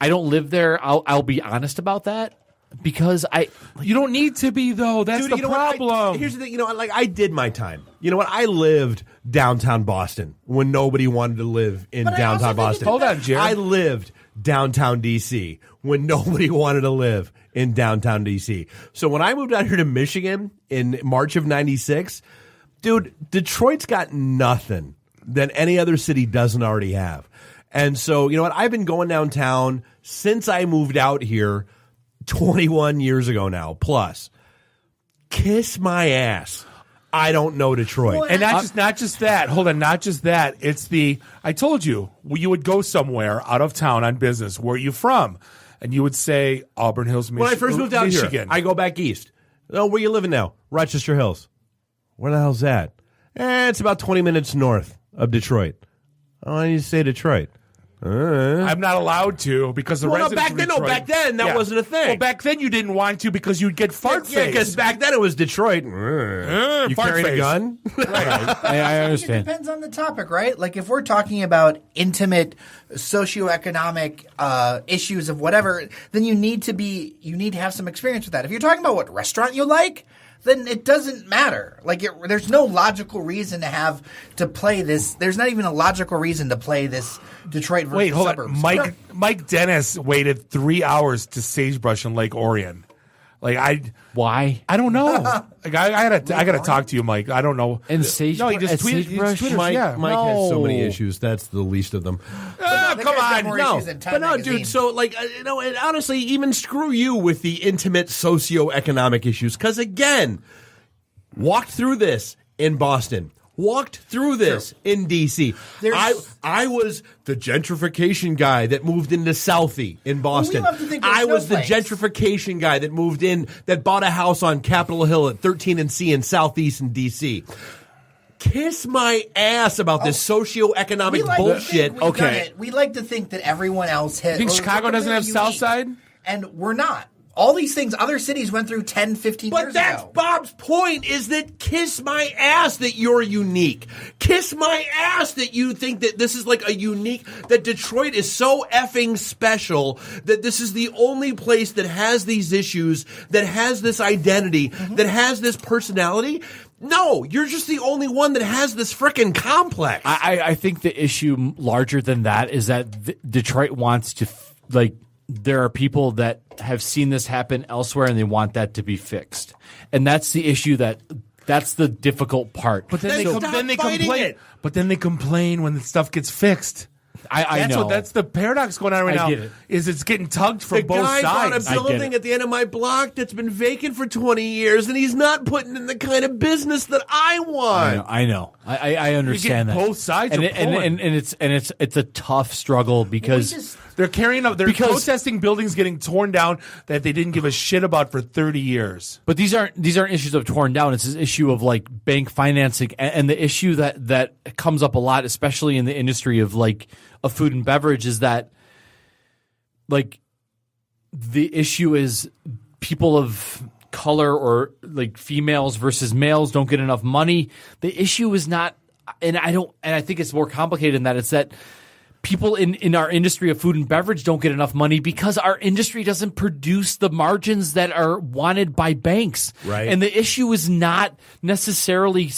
I don't live there. I'll be honest about that because
you don't need to be though. That's the problem.
Here's the thing. I did my time. You know what? I lived downtown Boston when nobody wanted to live in downtown Boston.
Hold on, Jerry.
I lived downtown DC when nobody wanted to live in downtown DC. So when I moved out here to Michigan in March of '96, dude, Detroit's got nothing that any other city doesn't already have. And so, you know what? I've been going downtown since I moved out here 21 years ago now, plus. Kiss my ass. I don't know Detroit.
Well, and not just that. Hold on, not just that. It's I told you, you would go somewhere out of town on business. Where are you from? And you would say Auburn Hills, Michigan.
When I first moved out here, I go back east. Oh, where you living now? Rochester Hills. Where the hell's that? It's about 20 minutes north of Detroit. Oh, I need to say Detroit.
I'm not allowed to because the residents
back
of
then,
Detroit,
back then that wasn't a thing.
Well, back then you didn't want to because you'd get fart
Yeah, because
faced.
back then it was Detroit. You
fart
carrying a
face.
gun?
I understand.
It depends on the topic, right? Like if we're talking about intimate socioeconomic issues of whatever, then you need to have some experience with that. If you're talking about what restaurant you like, then it doesn't matter. Like there's no logical reason to play this. There's not even a logical reason to play this Detroit versus
Wait, hold
suburbs.
on. Mike Dennis waited 3 hours to sagebrush in Lake Orion.
Why?
I don't know. Like I gotta talk to you, Mike. I don't know.
And sage,
no, he just tweeted.
Mike
Yeah.
Mike has so many issues. That's the least of them.
Come on,
But no, dude. So, like, and honestly, even screw you with the intimate socioeconomic issues. Because again, walked through this in Boston. Walked through this in D.C. I was the gentrification guy that moved into Southie in Boston. I was the gentrification guy that moved in, that bought a house on Capitol Hill at 13 and C in Southeast in D.C. Kiss my ass about this socioeconomic bullshit.
We like to think that everyone else has.
You think Chicago doesn't have South Side?
And we're not. All these things other cities went through 10, 15 years ago.
But that's Bob's point, is that kiss my ass that you're unique. Kiss my ass that you think that this is like a unique, that Detroit is so effing special, that this is the only place that has these issues, that has this identity, that has this personality. No, you're just the only one that has this frickin' complex.
I think the issue larger than that is that Detroit wants to, there are people that have seen this happen elsewhere and they want that to be fixed. And that's the issue, that's the difficult part.
But then they complain. But then they complain when the stuff gets fixed.
I know.
That's the paradox going on right now.
Get it.
Is it's getting tugged from both sides.
The guy bought a building at the end of my block that's been vacant for 20 years, and he's not putting in the kind of business that I want.
I know. I understand that.
Both sides
and
are pulling.
it's a tough struggle because
they're carrying up. They're protesting buildings getting torn down that they didn't give a shit about for 30 years.
But these aren't issues of torn down. It's an issue of like bank financing, and the issue that comes up a lot, especially in the industry of food and beverage, is that like the issue is people of color or like females versus males don't get enough money. The issue is not, and I think it's more complicated than that. It's that people in our industry of food and beverage don't get enough money because our industry doesn't produce the margins that are wanted by banks.
Right.
And the issue is not necessarily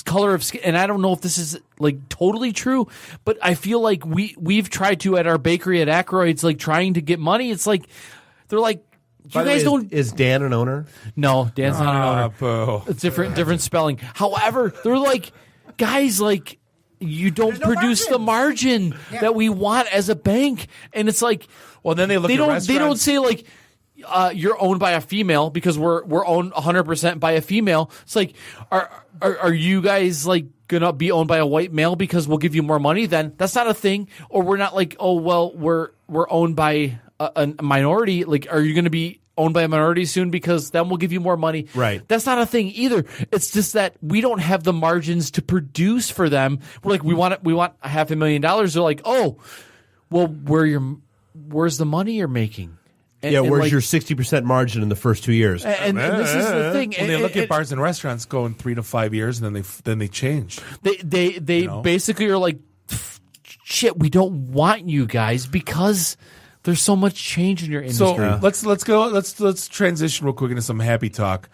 color of skin, and I don't know if this is like totally true, but I feel like we've tried to at our bakery at Ackroyd's, like trying to get money. It's like they're like, you guys don't.
Is Dan an owner?
No, Dan's not an owner.
Boo.
It's different spelling. However, they're like, guys, like you don't produce the margin that we want as a bank, and it's like,
well, then they look.
They don't say like, you're owned by a female because we're owned 100% by a female. It's like, are you guys like gonna be owned by a white male because we'll give you more money? Then that's not a thing. Or we're not like, oh well, we're owned by a minority. Like, are you gonna be owned by a minority soon because then we'll give you more money?
Right.
That's not a thing either. It's just that we don't have the margins to produce for them. We're like, we want $500,000. They're like, oh, well, where's the money you're making?
Where's your 60% margin in the first 2 years?
And this is the thing.
When they look at bars and restaurants going 3 to 5 years, and then they change.
They basically are like, shit, we don't want you guys because there's so much change in your industry.
So let's transition real quick into some happy talk.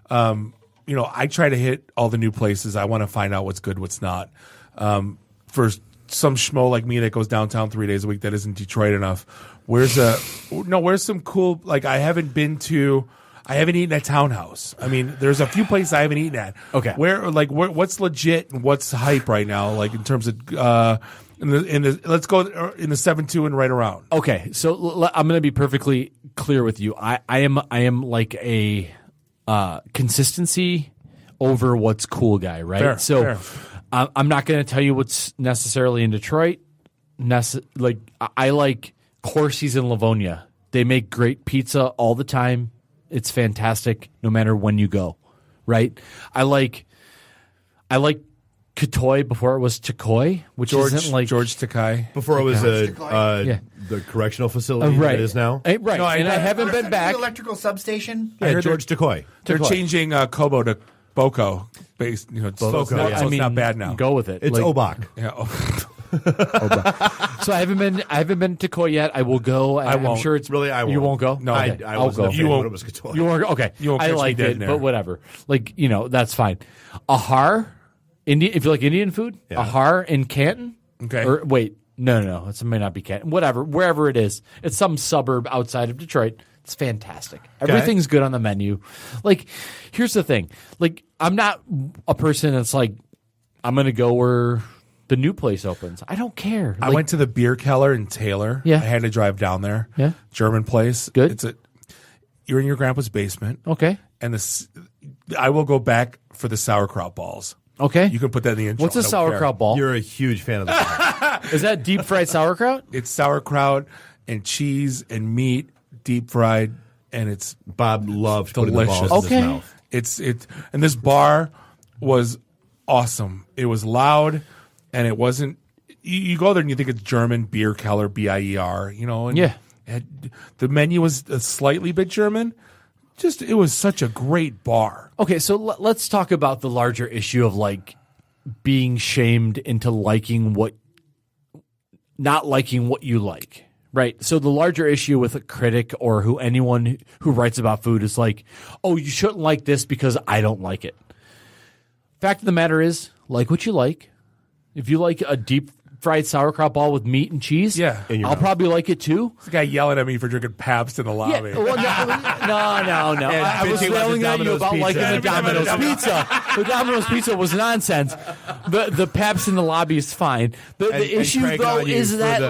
I try to hit all the new places. I want to find out what's good, what's not. For some schmo like me that goes downtown 3 days a week that isn't Detroit enough. Where's some cool, like I haven't eaten at Townhouse. I mean, there's a few places I haven't eaten at.
Okay.
What's legit and what's hype right now, like in terms of, let's go in the 7-2 and right around.
Okay. So I'm going to be perfectly clear with you. I am like a, consistency over what's cool guy, right? Fair. I'm not going to tell you what's necessarily in Detroit. I like Corsi's in Livonia. They make great pizza all the time. It's fantastic no matter when you go, right? I like Katoy before it was Chikoy, which isn't like
George Takei.
Before it was
Yeah.
the correctional facility
right.
that it is now.
Right.
No,
and I haven't
Or
been
the
back.
electrical substation.
Yeah, George Decoy.
They're changing Kobo to Boko. Based, so it's not bad now.
Go with it.
It's
Like,
Obak.
Yeah.
So I haven't been to Koi yet. I will go.
I
I'm
won't.
sure it's
Really, I
You
won't.
won't go.
No,
Okay,
I
I'll
wasn't
go.
a fan when it was Katoy.
You won't. Okay,
You won't
I
catch me
liked
dead
it,
in there.
but whatever. Like that's fine. Ahar, Indian. If you like Indian food, Ahar in Canton.
Okay.
Or wait, no. It may not be Canton. Whatever, wherever it is, it's some suburb outside of Detroit. It's fantastic. Everything's good on the menu. Like, here's the thing. Like, I'm not a person that's like, I'm gonna go where the new place opens. I don't care.
I went to the Beer Keller in Taylor.
Yeah.
I had to drive down there.
Yeah.
German place.
Good.
You're in your grandpa's basement.
Okay.
And I will go back for the sauerkraut balls.
Okay.
You can put that in the intro.
What's a sauerkraut ball?
You're a huge fan of the
Is that deep fried sauerkraut?
It's sauerkraut and cheese and meat, deep fried, and it's
Bob loved putting the
delicious.
balls in his mouth.
It's and this bar was awesome. It was loud, and it wasn't. You go there and you think it's German Beer Keller, BIER, and
Yeah.
The menu was a slightly bit German. It was such a great bar.
Okay, so let's talk about the larger issue of like being shamed into not liking what you like, right? So the larger issue with a critic or anyone who writes about food is like, oh, you shouldn't like this because I don't like it. Fact of the matter is, like what you like. If you like a deep fried sauerkraut ball with meat and cheese,
Yeah.
I'll probably like it too.
This guy yelling at me for drinking Pabst in the lobby.
Well, no. I was
bitching about
yelling
the
at you
Domino's
about
pizza.
liking the Domino's pizza. The Domino's pizza was nonsense. The Pabst in the lobby is fine. The issue though is that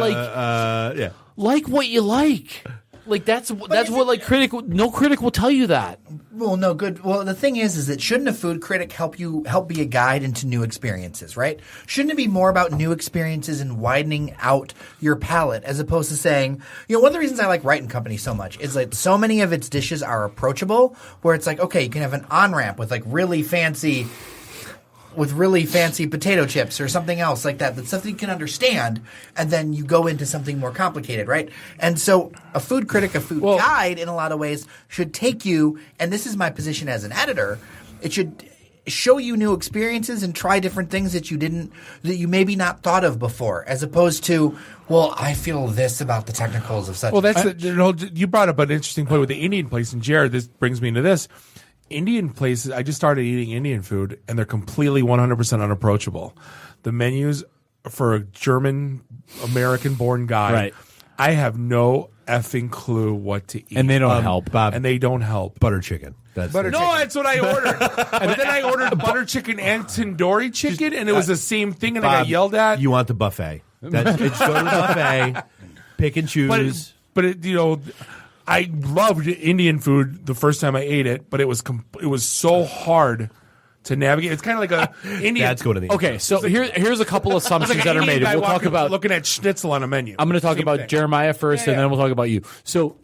like what you like. Like that's what like no critic will tell you that.
Well, no, good. Well, the thing is that shouldn't a food critic help be a guide into new experiences, right? Shouldn't it be more about new experiences and widening out your palate as opposed to saying, one of the reasons I like Wright & Company so much is like so many of its dishes are approachable, where it's like, okay, you can have an on-ramp with like really fancy potato chips or something else like that. That's something you can understand, and then you go into something more complicated, right? And so a food critic, a food guide in a lot of ways should take you, and this is my position as an editor, it should show you new experiences and try different things that you maybe not thought of before, as opposed to, well, I feel this about the technicals of such.
Well, you brought up an interesting point with the Indian place, and Jared, this brings me into this. Indian places, I just started eating Indian food, and they're completely 100% unapproachable. The menus for a German, American-born guy,
right.
I have no effing clue what to eat.
And they don't help,
Bob.
And they don't help.
Butter chicken.
That's what I ordered. But then I ordered butter chicken and tandoori chicken, and it was the same thing, and
Bob,
I got yelled at.
You want the buffet. It's go to the buffet, pick and choose.
But I loved Indian food the first time I ate it, but it was so hard to navigate. It's kind of like a Indian.
That's going to the
Okay, so here's a couple assumptions that are made. We'll talk about
looking at schnitzel on a menu.
I'm going to talk
Same
about
thing.
Jeremiah first, and then we'll talk about you. So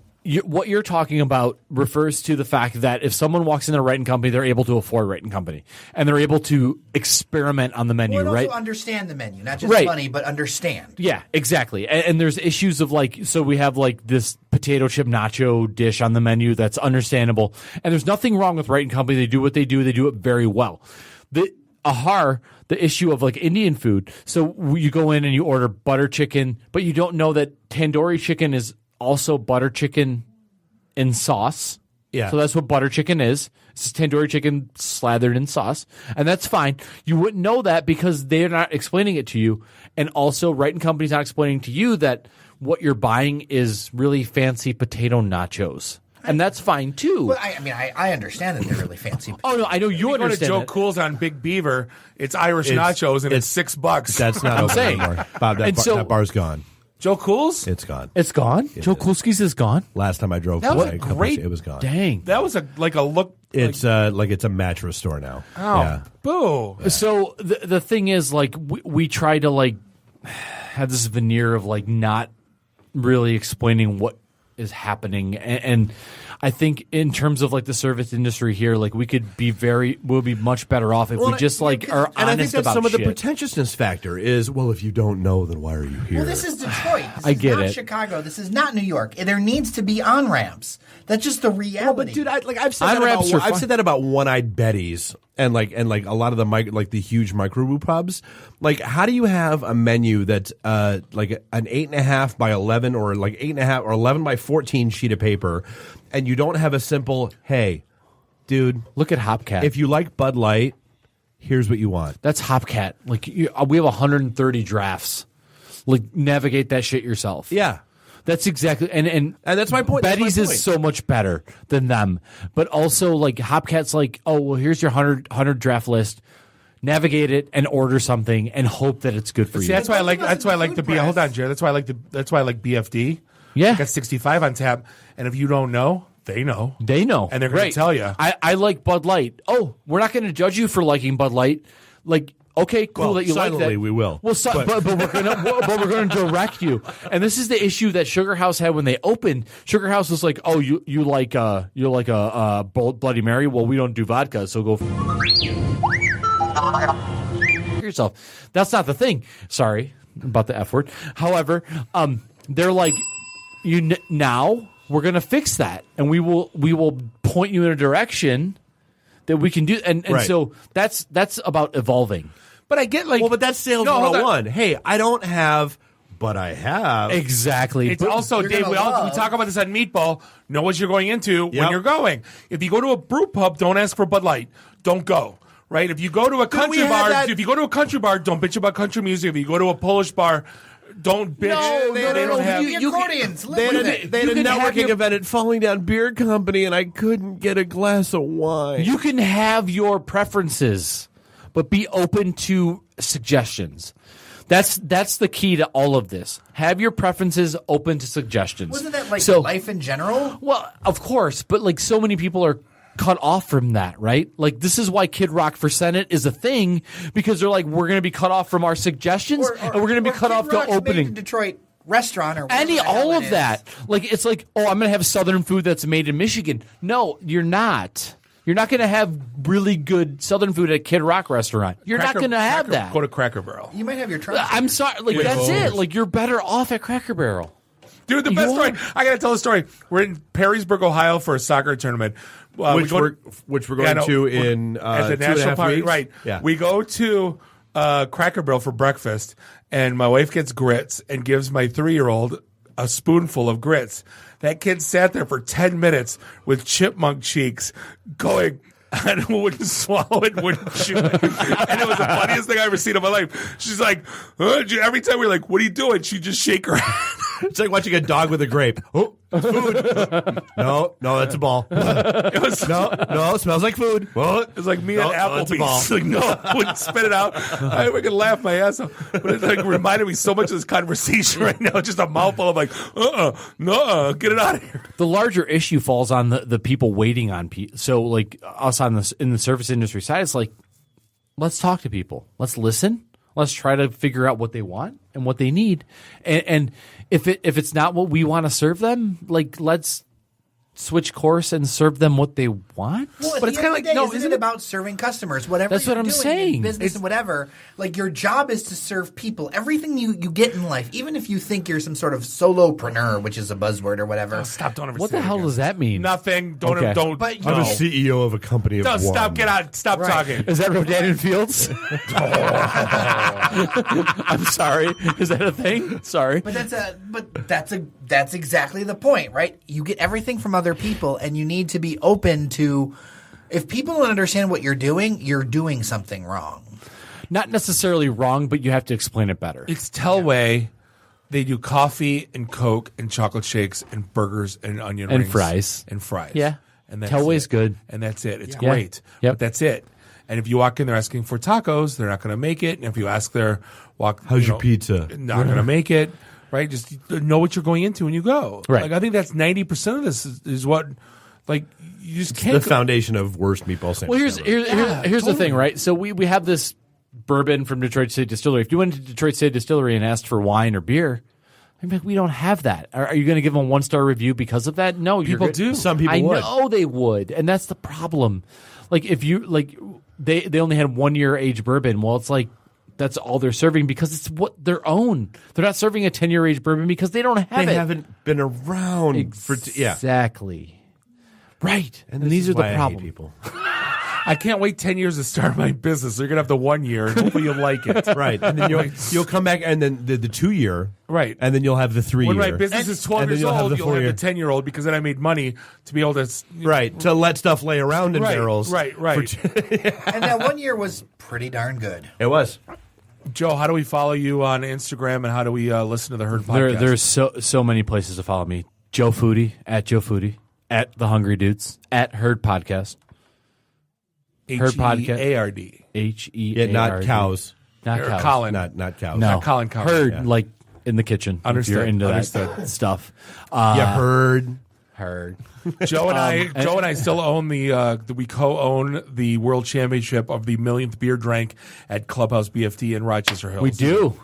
what you're talking about refers to the fact that if someone walks in a Wright & Company, they're able to afford Wright & Company, and they're able to experiment on the menu,
and
right?
also understand the menu, not just
Right.
money, but understand.
Yeah, exactly. And there's issues of so we have this potato chip nacho dish on the menu that's understandable, and there's nothing wrong with Wright & Company. They do what they do it very well. The issue of Indian food. So you go in and you order butter chicken, but you don't know that tandoori chicken is also butter chicken in sauce.
Yeah.
So that's what butter chicken is. It's tandoori chicken slathered in sauce. And that's fine. You wouldn't know that because they're not explaining it to you. And also Wright & Company's not explaining to you that what you're buying is really fancy potato nachos. And that's fine too.
Well, I understand that they're really fancy.
Oh no, I know you understand.
Go to Joe
that.
Cool's on Big Beaver. It's Irish nachos, and it's $6.
That's not open
saying.
anymore. Bob, that bar's gone.
Joe Cool's?
It's gone.
It's gone? Joe Coolski's is gone?
Last time I drove
That was
by,
great.
it was gone.
Dang.
That was a look.
It's it's a mattress store now.
Oh,
yeah.
boo.
Yeah. So the thing is, we try to have this veneer of not really explaining what is happening, and I think in terms of like the service industry here, like we'll be much better off if we just like are honest about shit.
And I think that's some of the pretentiousness factor is, well, if you don't know, then why are you here?
Well, this is Detroit. This
I
is
get
not
it.
Chicago. This is not New York. There needs to be on-ramps. That's just the reality.
Well, but dude, I've said that about One-Eyed Betty's and like a lot of the huge microbrew pubs. Like, how do you have a menu that's like an 8.5 by 11 or like 8.5 or 11 by 14 sheet of paper, and you don't have a simple, hey, dude,
look at Hopcat.
If you like Bud Light, here's what you want.
That's Hopcat. Like we have 130 drafts. Like, navigate that shit yourself.
Yeah.
That's exactly, and
that's my point.
Betty's is so much better than them, but also like Hopcat's like, oh well, here's your 100 draft list. Navigate it and order something and hope that it's good for you.
That's why I like the B. Hold on, Jared. That's why I like BFD.
Yeah,
I got 65 on tap, and if you don't know, they know.
They know,
and they're going to tell you.
I like Bud Light. Oh, we're not going to judge you for liking Bud Light. Like, okay, cool that you like that.
Silently, we will.
Well, but we're gonna direct you. And this is the issue that Sugar House had when they opened. Sugar House was like, oh, you like a Bloody Mary? Well, we don't do vodka, so go yourself. That's not the thing. Sorry about the F word. However, they're like, now we're gonna fix that, and we will point you in a direction that we can do, and
right.
So that's about evolving.
But I get
but that's sales 101. Hey, I don't have, but I have.
Exactly.
It's also, Dave, we talk about this on Meatball. Know what you're going into when you're going. If you go to a brew pub, don't ask for Bud Light. Don't go. Right? If you go to a country bar, don't bitch about country music. If you go to a Polish bar, don't bitch.
No,
they don't have
accordions.
They had a networking event at Falling Down Beer Company, and I couldn't get a glass of wine.
You can have your preferences, but be open to suggestions. That's the key to all of this. Have your preferences open to suggestions.
Wasn't that like life in general?
Well, of course, but like so many people are cut off from that, right? Like this is why Kid Rock for Senate is a thing, because they're like, we're going to be cut off from our suggestions, and we're going to be cut off to opening
Detroit restaurant or
all of that. Like it's like, oh, I'm going to have Southern food that's made in Michigan. No, you're not. You're not going to have really good Southern food at a Kid Rock restaurant. You're not going to have that.
Go to Cracker Barrel.
You might have your try.
I'm sorry. Like that's it. Like you're better off at Cracker Barrel.
Dude, the best story. I got to tell a story. We're in Perrysburg, Ohio for a soccer tournament.
Which we're going to in
at the National Park. Right.
Yeah.
We go to Cracker Barrel for breakfast, and my wife gets grits and gives my 3-year-old a spoonful of grits. That kid sat there for 10 minutes with chipmunk cheeks going, and wouldn't swallow it, wouldn't chew it. And it was the funniest thing I ever seen in my life. She's like, every time we're like, what are you doing? She'd just shake her head.
It's like watching a dog with a grape. Oh, food. No, that's a ball. It smells like food.
It was like me and Applebee's. Like, wouldn't spit it out. I could laugh my ass off. But it like reminded me so much of this conversation right now. Just a mouthful of like, get it out of here.
The larger issue falls on the people waiting on people. So like us in the service industry side, it's like, let's talk to people. Let's listen. Let's try to figure out what they want and what they need. And if it's not what we want to serve them, like let's switch course and serve them what they want.
Well, but it's kind of like isn't it about serving customers? Whatever
that's what I'm saying.
In business and whatever, like your job is to serve people. Everything you get in life, even if you think you're some sort of solopreneur, which is a buzzword or whatever.
Stop! Don't ever.
What the hell does that mean?
Nothing. Don't.
But
I'm a CEO of a company of one.
Stop! Get out! Stop talking.
Is that Rodan and Fields? I'm sorry. Is that a thing? Sorry.
But that's exactly the point, right? You get everything from other people, and you need to be open to. If people don't understand what you're doing something wrong.
Not necessarily wrong, but you have to explain it better.
It's Telway. They do coffee and Coke and chocolate shakes and burgers and onion rings.
And fries.
Yeah. And that's
Telway's good.
And that's it. It's great. Yep. But that's it. And if you walk in there asking for tacos, they're not going to make it. And if you ask how's
your pizza?
Not going to make it. Right? Just know what you're going into when you go.
Right.
Like I think that's 90% of this is what, like, you just can't.
The foundation of worst meatball sandwich.
Well, here's the thing, right? So we have this bourbon from Detroit City Distillery. If you went to Detroit City Distillery and asked for wine or beer, I'm like, we don't have that. Are you going to give them a 1-star review because of that? No,
People do.
Some people
I
would.
know they would, and that's the problem. Like if you they only had 1-year age bourbon. Well, it's like that's all they're serving because it's what their own. They're not serving a 10-year age bourbon because they don't have it.
They haven't been around
exactly. Right, and
this
these
is
are the
why I hate
problem.
people.
I can't wait 10 years to start my business. You're going to have the 1 year, and hopefully you'll like it.
Right. And then you'll come back, and then the 2 year.
Right.
And then you'll have the 3 year.
When my business is 12 years old, you'll have the 10-year-old because then I made money to be able to...
Right. To let stuff lay around in barrels.
Right.
And that 1 year was pretty darn good.
It was.
Joe, how do we follow you on Instagram, and how do we listen to the Herd podcast?
There's so many places to follow me. Joe Foodie, at The Hungry Dudes, at Herd Podcast.
Herd
Podcast.
H-E-A-R-D.
Yeah, not cows.
Not cows.
Colin.
Not cows.
No.
Not Colin Coward.
Herd, like in the kitchen.
Understood.
If you're into
Understood.
that stuff.
Herd.
Joe and I still own we co-own the World Championship of the millionth beer drank at Clubhouse BFD in Rochester Hills.
We do.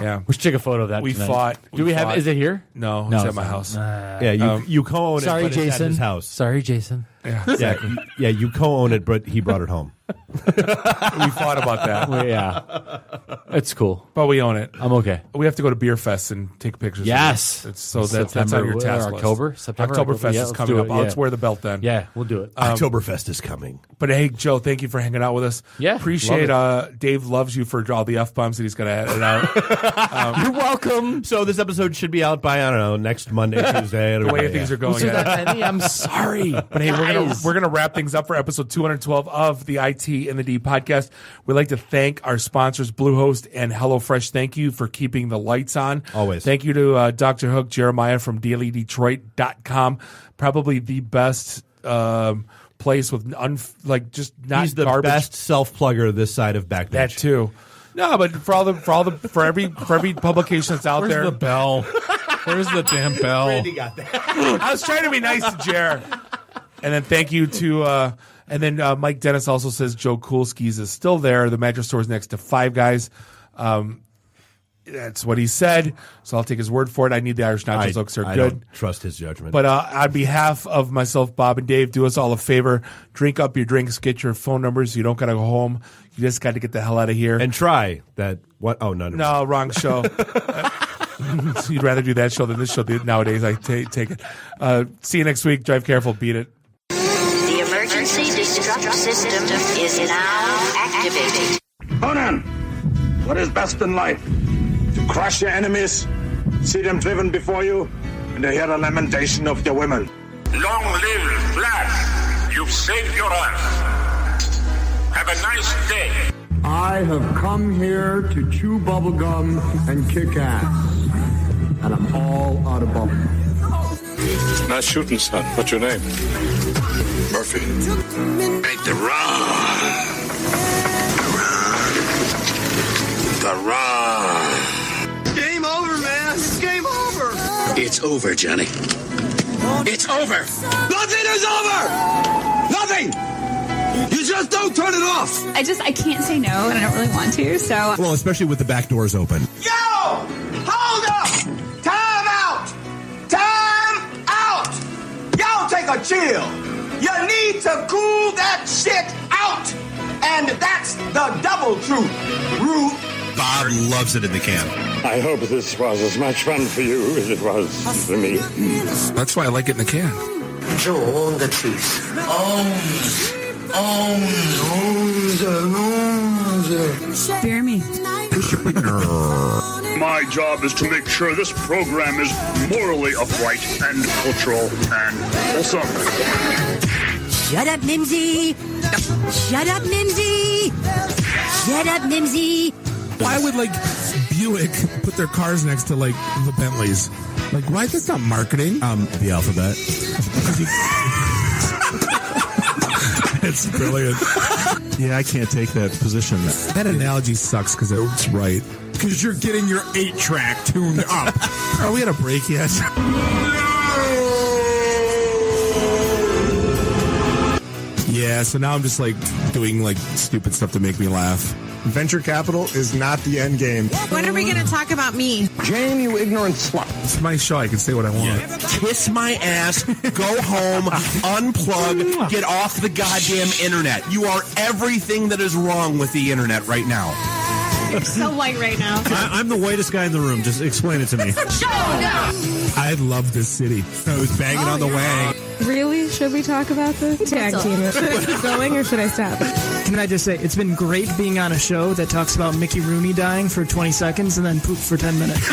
Yeah.
We should take a photo of that.
We
tonight.
fought.
Do we have? Is it here?
No, it's at my house.
Yeah, you co-own
Sorry,
it, but
Jason.
it's at his house.
Sorry, Jason.
Yeah, exactly.
Yeah, you co-own it, but he brought it home.
We fought about that.
Well, yeah, it's cool,
but we own it.
I'm okay.
We have to go to Beer Fest and take pictures.
Yes,
that's on your task list. Oktoberfest is coming up. Let's wear the belt then.
Yeah, we'll do it.
Oktoberfest is coming.
But hey, Joe, thank you for hanging out with us.
Yeah,
appreciate. Dave loves you for all the F-bombs that he's going to edit out.
You're welcome.
So this episode should be out by, I don't know, next Monday, Tuesday.
The way things are going.
I'm sorry,
but hey, we're gonna wrap things up for episode 212 of the IT and the D podcast. We'd like to thank our sponsors, Bluehost and HelloFresh. Thank you for keeping the lights on.
Always.
Thank you to Dr. Hook Jeremiah from DailyDetroit.com. Probably the best place with just not
He's the
garbage.
best self-plugger this side of Backbench.
That too. No, but for every publication that's out there.
Where's the bell? Where's the damn bell?
Randy got that.
I was trying to be nice to Jer. And then thank you to Mike Dennis also says Joe Coolskis is still there. The mattress store is next to Five Guys. That's what he said. So I'll take his word for it. I need the Irish nachos. Looks are
I
good.
don't trust his judgment.
But on behalf of myself, Bob, and Dave, do us all a favor. Drink up your drinks. Get your phone numbers. You don't got to go home. You just got to get the hell out of here.
And try that. What? Oh, no.
Wrong show. So you'd rather do that show than this show nowadays. I take it. See you next week. Drive careful. Beat it.
The emergency destruct system is now activated.
Conan, what is best in life? To crush your enemies, see them driven before you, and to hear the lamentation of your women.
Long live Flash! You've saved your life. Have a nice day.
I have come here to chew bubblegum and kick ass. And I'm all out of bubblegum.
Nice shooting, son. What's your name?
Murphy. Make the run. The run.
Game over, man. It's game over.
It's over, Johnny. It's over.
Nothing is over. Nothing. You just don't turn it off.
I can't say no, and I don't really want to, so.
Well, especially with the back doors open.
Yo! Hold up! Time out! Time out! Y'all take a chill. You need to cool that shit out. And that's the double truth. Rude.
Bob loves it in the can.
I hope this was as much fun for you as it was for me.
That's why I like it in the can.
Joe, own the truth.
Spare me.
My job is to make sure this program is morally upright and cultural and wholesome.
Shut up, Mimsy! Shut up, Mimsy! Shut up, Mimsy!
Why would Buick put their cars next to the Bentleys? Why? That's not marketing.
The alphabet.
It's brilliant.
Yeah, I can't take that position.
That analogy sucks because it's right.
Because you're getting your 8-track tuned up.
Are we at a break yet? Yeah, so now I'm just doing stupid stuff to make me laugh.
venture capital is not the end game.
When are we going to talk about me?
Jane, you ignorant slut. It's my show. I can say what I want.
Kiss my ass, go home, unplug, get off the goddamn internet. You are everything that is wrong with the internet right now.
You're so white right now.
I'm the whitest guy in the room. Just explain it to me.
I love this city. I was banging on the wang.
Really? Should we talk about the tag team? Should I keep going or should I stop?
Can I just say, it's been great being on a show that talks about Mickey Rooney dying for 20 seconds and then poop for 10 minutes.